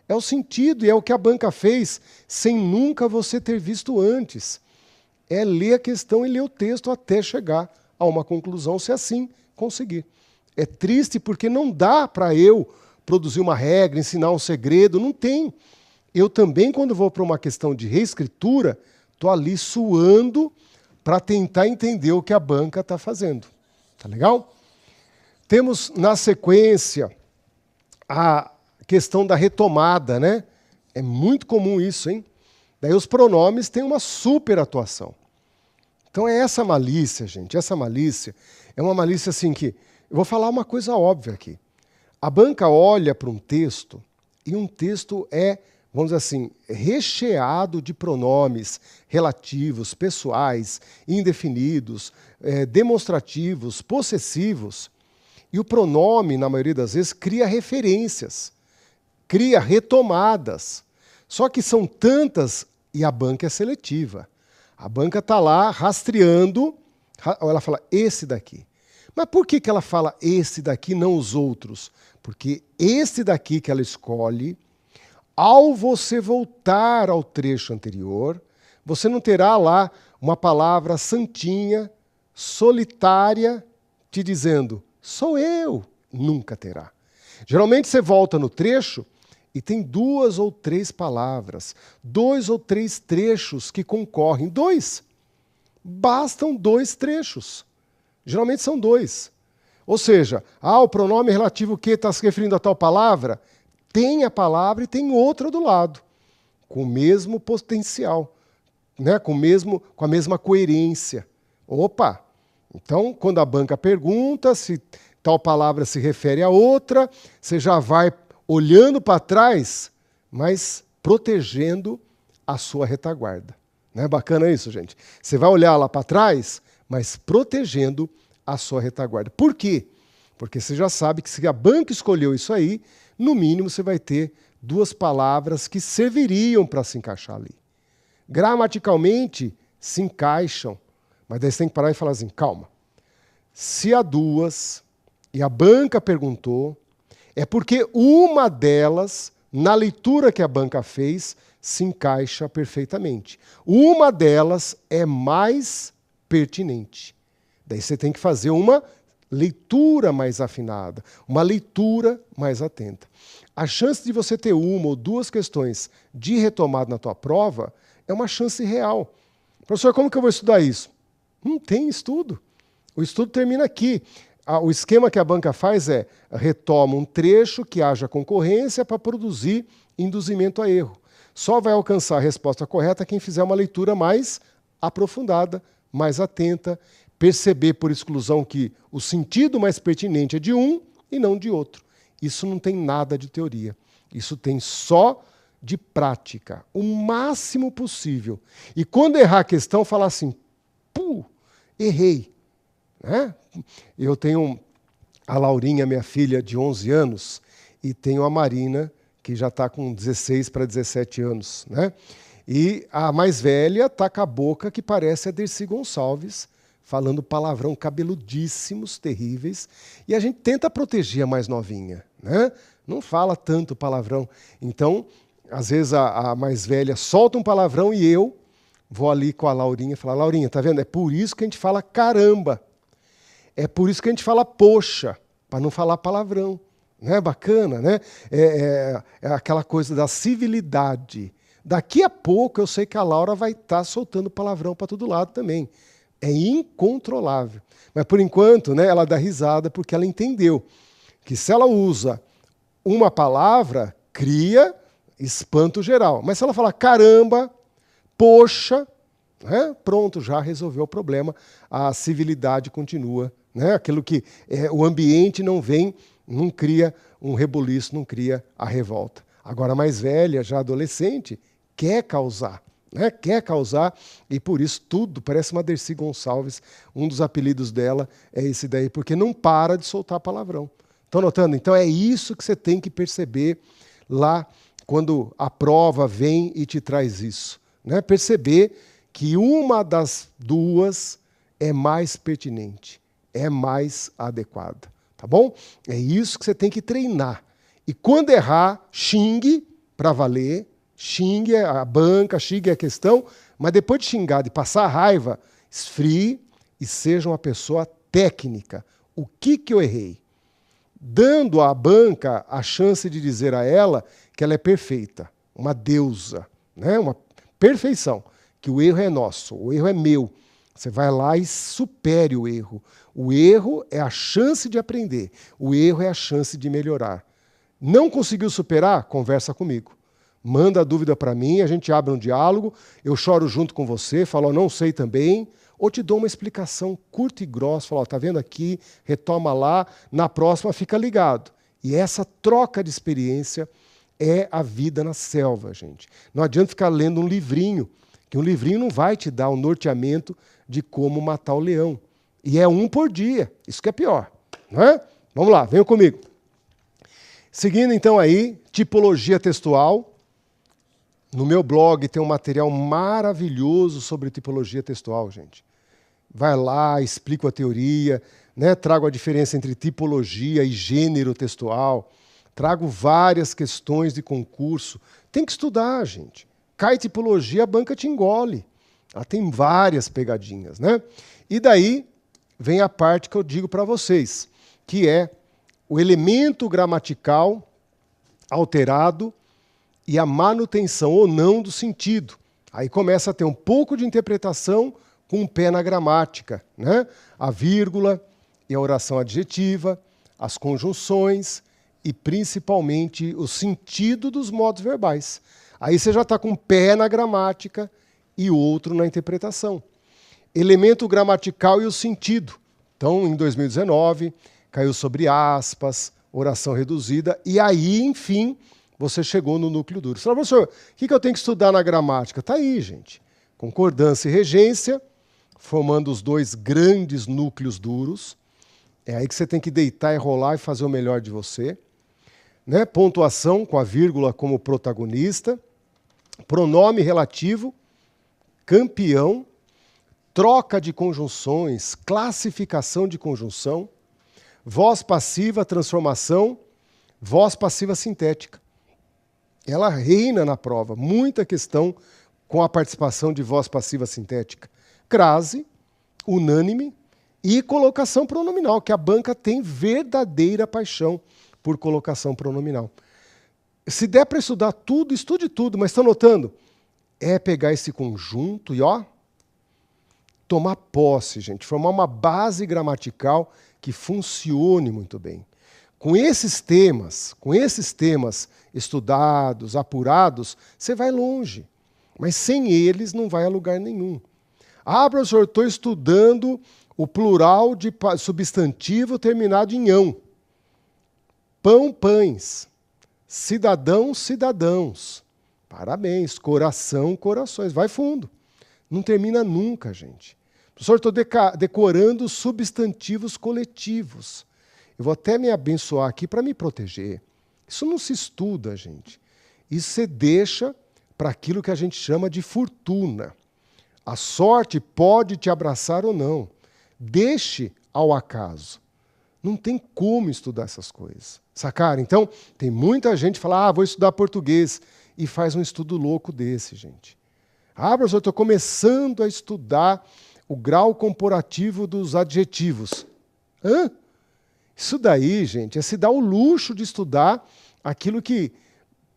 É o sentido e é o que a banca fez sem nunca você ter visto antes. É ler a questão e ler o texto até chegar a uma conclusão, se assim conseguir. É triste porque não dá para eu produzir uma regra, ensinar um segredo, não tem. Eu também, quando vou para uma questão de reescritura, estou ali suando para tentar entender o que a banca está fazendo. Tá legal? Temos, na sequência, a questão da retomada, né? É muito comum isso, hein? Daí os pronomes têm uma super atuação. Então é essa malícia, gente. Essa malícia é uma malícia assim que... Eu vou falar uma coisa óbvia aqui. A banca olha para um texto e um texto é, vamos dizer assim, recheado de pronomes relativos, pessoais, indefinidos, demonstrativos, possessivos. E o pronome, na maioria das vezes, cria referências, cria retomadas. Só que são tantas e a banca é seletiva. A banca está lá rastreando, ela fala, esse daqui. Mas por que ela fala esse daqui, não os outros? Porque esse daqui que ela escolhe, ao você voltar ao trecho anterior, você não terá lá uma palavra santinha, solitária, te dizendo, sou eu. Nunca terá. Geralmente você volta no trecho e tem 2 ou 3 palavras, 2 ou 3 trechos que concorrem. 2. Bastam 2 trechos. Geralmente são 2. Ou seja, o pronome relativo que está se referindo a tal palavra, tem a palavra e tem outra do lado, com o mesmo potencial, né? com a mesma coerência. Opa! Então, quando a banca pergunta se tal palavra se refere a outra, você já vai olhando para trás, mas protegendo a sua retaguarda. Não é bacana isso, gente? Você vai olhar lá para trás, mas protegendo a sua retaguarda. Por quê? Porque você já sabe que se a banca escolheu isso aí, no mínimo você vai ter 2 palavras que serviriam para se encaixar ali. Gramaticalmente, se encaixam, mas daí você tem que parar e falar assim, calma. Se há 2 e a banca perguntou, é porque uma delas, na leitura que a banca fez, se encaixa perfeitamente. Uma delas é mais pertinente. Daí você tem que fazer uma leitura mais afinada, uma leitura mais atenta. A chance de você ter 1 ou 2 questões de retomada na tua prova é uma chance real. Professor, como que eu vou estudar isso? Não tem estudo. O estudo termina aqui. O esquema que a banca faz é retoma um trecho que haja concorrência para produzir induzimento a erro. Só vai alcançar a resposta correta quem fizer uma leitura mais aprofundada, mais atenta, perceber por exclusão que o sentido mais pertinente é de um e não de outro. Isso não tem nada de teoria. Isso tem só de prática, o máximo possível. E quando errar a questão, falar assim, errei. Né? Eu tenho a Laurinha, minha filha, de 11 anos, e tenho a Marina, que já está com 16 para 17 anos. Né? E a mais velha está com a boca que parece a Dercy Gonçalves, falando palavrão cabeludíssimos, terríveis, e a gente tenta proteger a mais novinha. Né? Não fala tanto palavrão. Então, às vezes a mais velha solta um palavrão e eu vou ali com a Laurinha e falar, Laurinha, tá vendo? É por isso que a gente fala caramba. É por isso que a gente fala poxa, para não falar palavrão. Não é bacana, né? É aquela coisa da civilidade. Daqui a pouco eu sei que a Laura vai estar soltando palavrão para todo lado também. É incontrolável. Mas, por enquanto, né, ela dá risada porque ela entendeu que se ela usa uma palavra, cria espanto geral. Mas se ela falar caramba, poxa, né, pronto, já resolveu o problema. A civilidade continua. Né? Aquilo que o ambiente não vem, não cria um rebuliço, não cria a revolta. Agora, a mais velha, já adolescente, quer causar. Né? Quer causar, e por isso tudo, parece uma Dercy Gonçalves, um dos apelidos dela é esse daí, porque não para de soltar palavrão. Estão notando? Então é isso que você tem que perceber lá quando a prova vem e te traz isso. Né? Perceber que uma das 2 é mais pertinente, é mais adequada. Tá bom? É isso que você tem que treinar. E quando errar, xingue para valer, xingue a banca, xingue a questão, mas depois de xingar, de passar a raiva, esfrie e seja uma pessoa técnica, O que eu errei? Dando à banca a chance de dizer a ela que ela é perfeita, uma deusa, né? Uma perfeição, que o erro é nosso, o erro é meu. Você vai lá e supere o erro. O erro é a chance de aprender, o erro é a chance de melhorar. Não conseguiu superar? Conversa comigo. Manda a dúvida para mim, a gente abre um diálogo, eu choro junto com você, falo, não sei também, ou te dou uma explicação curta e grossa, falo, tá vendo aqui, retoma lá, na próxima fica ligado. E essa troca de experiência é a vida na selva, gente. Não adianta ficar lendo um livrinho, que um livrinho não vai te dar um norteamento de como matar o leão. E é um por dia, isso que é pior. Não é? Vamos lá, venham comigo. Seguindo então aí, tipologia textual. No meu blog tem um material maravilhoso sobre tipologia textual, gente. Vai lá, explico a teoria, né? Trago a diferença entre tipologia e gênero textual, trago várias questões de concurso. Tem que estudar, gente. Cai tipologia, a banca te engole. Ela tem várias pegadinhas, né? E daí vem a parte que eu digo para vocês, que é o elemento gramatical alterado e a manutenção ou não do sentido. Aí começa a ter um pouco de interpretação com o pé na gramática, né? A vírgula e a oração adjetiva, as conjunções e principalmente o sentido dos modos verbais. Aí você já está com um pé na gramática e outro na interpretação. Elemento gramatical e o sentido. Então, em 2019, caiu sobre aspas, oração reduzida, e aí, enfim, você chegou no núcleo duro. Você falou, professor, o que eu tenho que estudar na gramática? Está aí, gente. Concordância e regência, formando os dois grandes núcleos duros. É aí que você tem que deitar e rolar e fazer o melhor de você. Né? Pontuação, com a vírgula como protagonista. Pronome relativo, campeão. Troca de conjunções, classificação de conjunção. Voz passiva, transformação. Voz passiva sintética. Ela reina na prova. Muita questão com a participação de voz passiva sintética. Crase, unânime e colocação pronominal, que a banca tem verdadeira paixão por colocação pronominal. Se der para estudar tudo, estude tudo, mas estão notando? É pegar esse conjunto e, ó, tomar posse, gente, formar uma base gramatical que funcione muito bem. Com esses temas estudados, apurados, você vai longe. Mas sem eles não vai a lugar nenhum. Ah, professor, estou estudando o plural de substantivo terminado em ão. Pão, pães. Cidadão, cidadãos. Parabéns. Coração, corações. Vai fundo. Não termina nunca, gente. Professor, estou decorando substantivos coletivos. Eu vou até me abençoar aqui para me proteger. Isso não se estuda, gente. Isso você deixa para aquilo que a gente chama de fortuna. A sorte pode te abraçar ou não. Deixe ao acaso. Não tem como estudar essas coisas. Sacaram? Então, tem muita gente que fala, vou estudar português, e faz um estudo louco desse, gente. Professor, eu estou começando a estudar o grau comparativo dos adjetivos. Hã? Isso daí, gente, é se dar o luxo de estudar aquilo que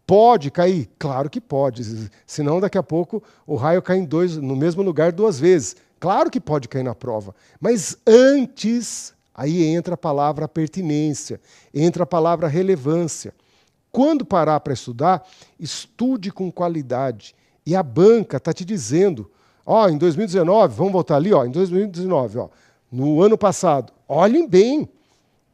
pode cair. Claro que pode, senão daqui a pouco o raio cai no mesmo lugar 2 vezes. Claro que pode cair na prova, mas antes, aí entra a palavra pertinência, entra a palavra relevância. Quando parar para estudar, estude com qualidade. E a banca está te dizendo, em 2019, vamos voltar ali, em 2019, no ano passado, olhem bem,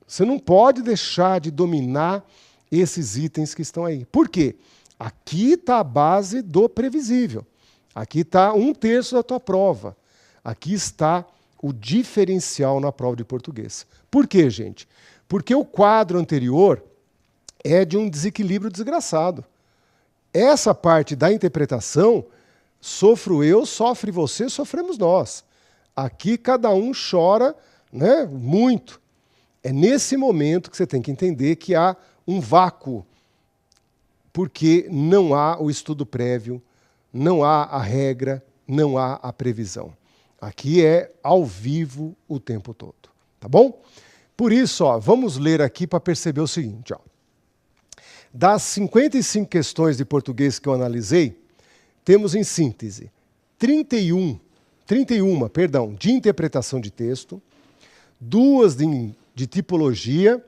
você não pode deixar de dominar esses itens que estão aí. Por quê? Aqui está a base do previsível. Aqui está 1/3 da tua prova. Aqui está o diferencial na prova de português. Por quê, gente? Porque o quadro anterior é de um desequilíbrio desgraçado. Essa parte da interpretação, sofro eu, sofre você, sofremos nós. Aqui cada um chora, né, muito. É nesse momento que você tem que entender que há um vácuo, porque não há o estudo prévio, não há a regra, não há a previsão. Aqui é ao vivo o tempo todo, tá bom? Por isso, ó, vamos ler aqui para perceber o seguinte. Ó. Das 55 questões de português que eu analisei, temos em síntese 31 de interpretação de texto, 2 de tipologia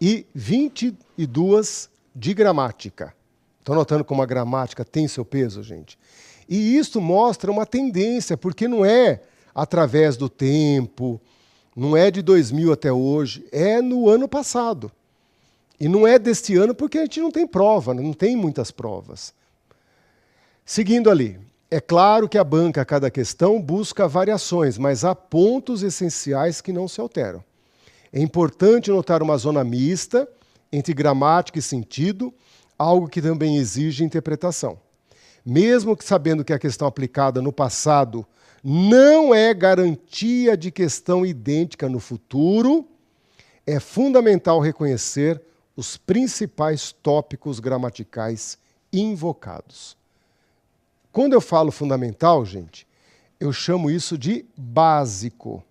e 22 de gramática. Estão notando como a gramática tem seu peso, gente? E isto mostra uma tendência, porque não é através do tempo, não é de 2000 até hoje, é no ano passado. E não é deste ano porque a gente não tem prova, não tem muitas provas. Seguindo ali, é claro que a banca a cada questão busca variações, mas há pontos essenciais que não se alteram. É importante notar uma zona mista entre gramática e sentido, algo que também exige interpretação. Mesmo que sabendo que a questão aplicada no passado não é garantia de questão idêntica no futuro, é fundamental reconhecer os principais tópicos gramaticais invocados. Quando eu falo fundamental, gente, eu chamo isso de básico.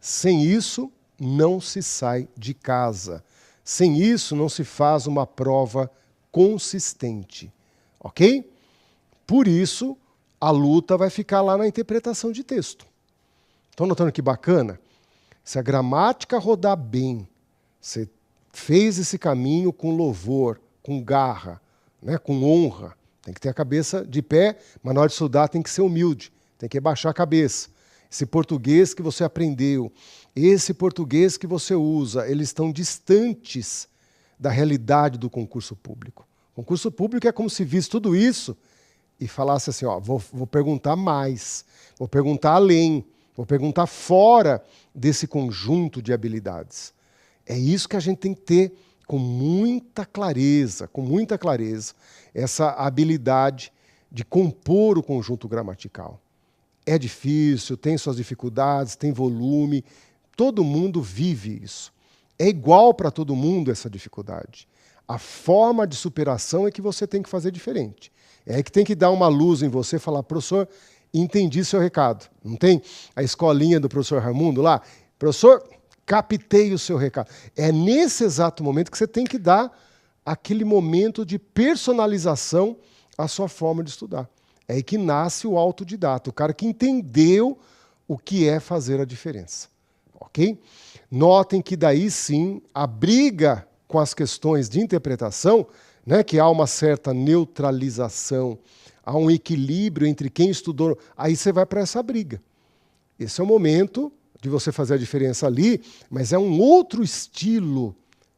Sem isso, não se sai de casa. Sem isso, não se faz uma prova consistente. Ok? Por isso, a luta vai ficar lá na interpretação de texto. Estão notando que bacana? Se a gramática rodar bem, você fez esse caminho com louvor, com garra, né, com honra, tem que ter a cabeça de pé, mas na hora de estudar tem que ser humilde, tem que baixar a cabeça. Esse português que você aprendeu, esse português que você usa, eles estão distantes da realidade do concurso público. O concurso público é como se visse tudo isso e falasse assim, ó, vou perguntar mais, vou perguntar além, vou perguntar fora desse conjunto de habilidades. É isso que a gente tem que ter com muita clareza, essa habilidade de compor o conjunto gramatical. É difícil, tem suas dificuldades, tem volume, todo mundo vive isso. É igual para todo mundo essa dificuldade. A forma de superação é que você tem que fazer diferente. É que tem que dar uma luz em você e falar, professor, entendi seu recado. Não tem a escolinha do professor Raimundo lá? Professor, captei o seu recado. É nesse exato momento que você tem que dar aquele momento de personalização à sua forma de estudar. É aí que nasce o autodidata, o cara que entendeu o que é fazer a diferença. Ok? Notem que daí sim a briga com as questões de interpretação, né, que há uma certa neutralização, há um equilíbrio entre quem estudou, aí você vai para essa briga. Esse é o momento de você fazer a diferença ali, mas é um outro estilo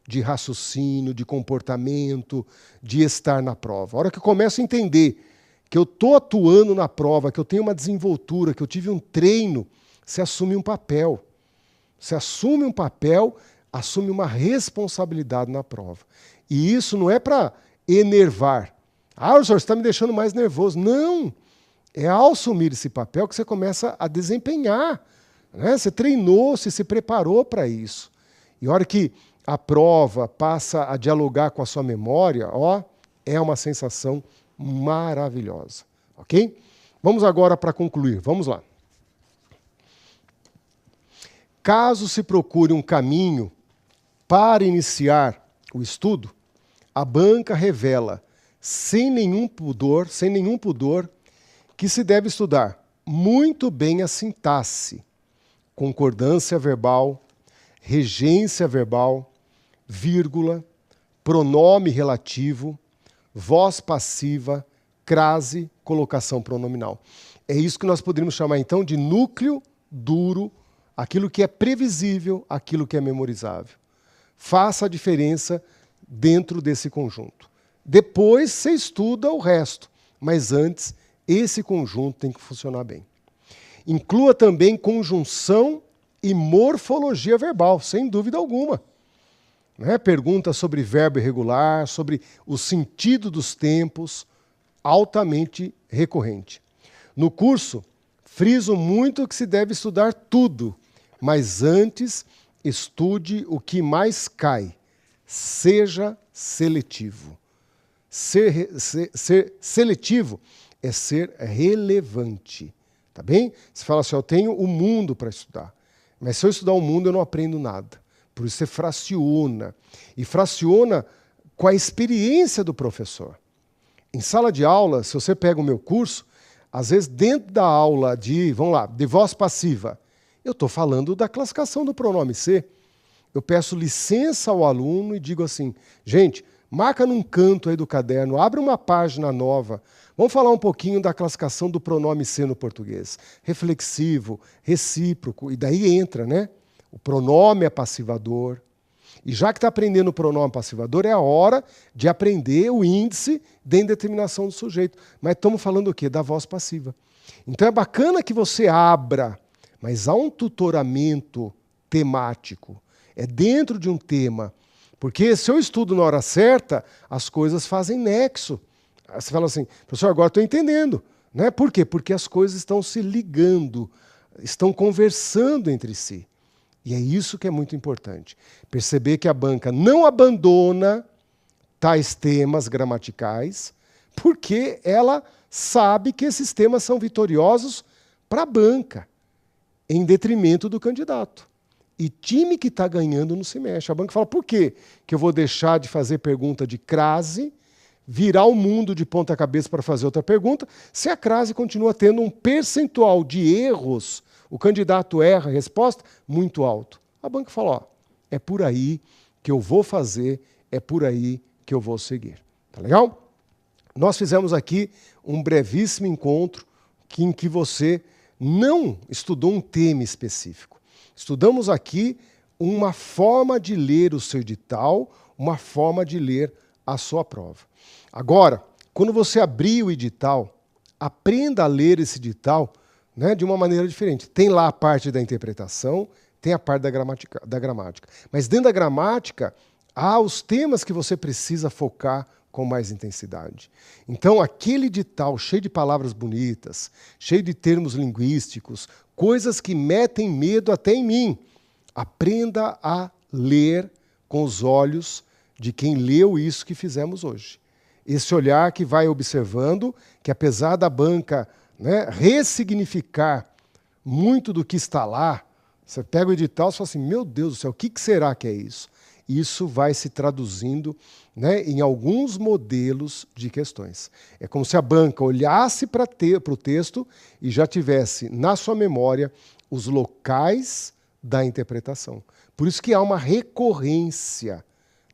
de raciocínio, de comportamento, de estar na prova. A hora que eu começo a entender que eu estou atuando na prova, que eu tenho uma desenvoltura, que eu tive um treino, você assume um papel. Você assume um papel, assume uma responsabilidade na prova. E isso não é para enervar. Ah, professor, você está me deixando mais nervoso. Não! É ao assumir esse papel que você começa a desempenhar. Né? Você treinou, você se preparou para isso. E a hora que a prova passa a dialogar com a sua memória, ó, é uma sensação maravilhosa. Ok? Vamos agora para concluir. Vamos lá. Caso se procure um caminho para iniciar o estudo, a banca revela, sem nenhum pudor, que se deve estudar muito bem a sintaxe, concordância verbal, regência verbal, vírgula, pronome relativo, voz passiva, crase, colocação pronominal. É isso que nós poderíamos chamar, então, de núcleo duro, aquilo que é previsível, aquilo que é memorizável. Faça a diferença dentro desse conjunto. Depois você estuda o resto, mas antes esse conjunto tem que funcionar bem. Inclua também conjunção e morfologia verbal, sem dúvida alguma. Né? Pergunta sobre verbo irregular, sobre o sentido dos tempos, altamente recorrente. No curso, friso muito que se deve estudar tudo, mas antes estude o que mais cai. Seja seletivo. Ser seletivo é ser relevante. Tá bem? Você fala assim, eu tenho o mundo para estudar. Mas se eu estudar o mundo, eu não aprendo nada. Por isso você fraciona. E fraciona com a experiência do professor. Em sala de aula, se você pega o meu curso, às vezes dentro da aula de, vamos lá, de voz passiva, eu estou falando da classificação do pronome ser. Eu peço licença ao aluno e digo assim, gente, marca num canto aí do caderno, abre uma página nova, vamos falar um pouquinho da classificação do pronome ser no português. Reflexivo, recíproco, e daí entra, né? O pronome é passivador. E já que está aprendendo o pronome passivador, é a hora de aprender o índice de indeterminação do sujeito. Mas estamos falando o quê? Da voz passiva. Então é bacana que você abra, mas há um tutoramento temático. É dentro de um tema. Porque se eu estudo na hora certa, as coisas fazem nexo. Você fala assim, professor, agora estou entendendo. Né? Por quê? Porque as coisas estão se ligando, estão conversando entre si. E é isso que é muito importante. Perceber que a banca não abandona tais temas gramaticais, porque ela sabe que esses temas são vitoriosos para a banca, em detrimento do candidato. E time que está ganhando não se mexe. A banca fala, por quê que eu vou deixar de fazer pergunta de crase, virar o mundo de ponta cabeça para fazer outra pergunta, se a crase continua tendo um percentual de erros, o candidato erra a resposta, muito alto. A banca fala, ó, é por aí que eu vou fazer, é por aí que eu vou seguir. Tá legal? Nós fizemos aqui um brevíssimo encontro em que você não estudou um tema específico. Estudamos aqui uma forma de ler o seu edital, uma forma de ler a sua prova. Agora, quando você abrir o edital, aprenda a ler esse edital, né, de uma maneira diferente. Tem lá a parte da interpretação, tem a parte da gramática. Mas dentro da gramática, há os temas que você precisa focar com mais intensidade. Então, aquele edital cheio de palavras bonitas, cheio de termos linguísticos, coisas que metem medo até em mim. Aprenda a ler com os olhos de quem leu isso que fizemos hoje. Esse olhar que vai observando que, apesar da banca, né, ressignificar muito do que está lá, você pega o edital e fala assim, meu Deus do céu, o que será que é isso? Isso vai se traduzindo, né, em alguns modelos de questões. É como se a banca olhasse para o texto e já tivesse na sua memória os locais da interpretação. Por isso que há uma recorrência.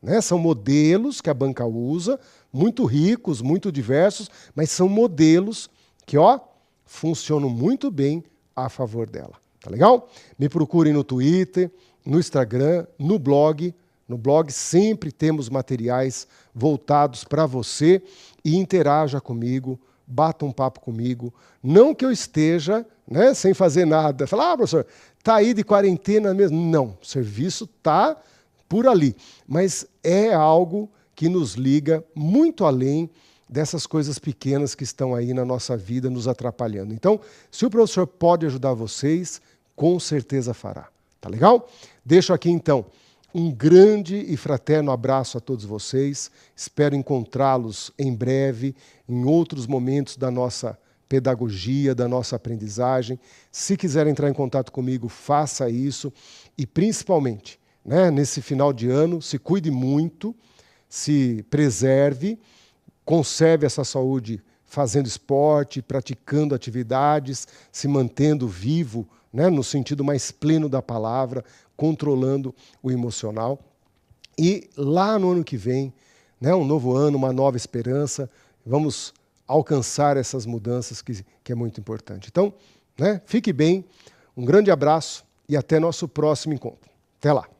Né? São modelos que a banca usa, muito ricos, muito diversos, mas são modelos que funcionam muito bem a favor dela. Tá legal? Me procurem no Twitter, no Instagram, no blog. No blog sempre temos materiais voltados para você e interaja comigo, bata um papo comigo. Não que eu esteja, né, sem fazer nada. Falar, professor, está aí de quarentena mesmo. Não, o serviço está por ali. Mas é algo que nos liga muito além dessas coisas pequenas que estão aí na nossa vida nos atrapalhando. Então, se o professor pode ajudar vocês, com certeza fará. Tá legal? Deixo aqui, então, um grande e fraterno abraço a todos vocês. Espero encontrá-los em breve, em outros momentos da nossa pedagogia, da nossa aprendizagem. Se quiser entrar em contato comigo, faça isso. E, principalmente, né, nesse final de ano, se cuide muito, se preserve, conserve essa saúde fazendo esporte, praticando atividades, se mantendo vivo, né, no sentido mais pleno da palavra, controlando o emocional. E lá no ano que vem, né, um novo ano, uma nova esperança, vamos alcançar essas mudanças que é muito importante. Então, né, fique bem, um grande abraço e até nosso próximo encontro. Até lá!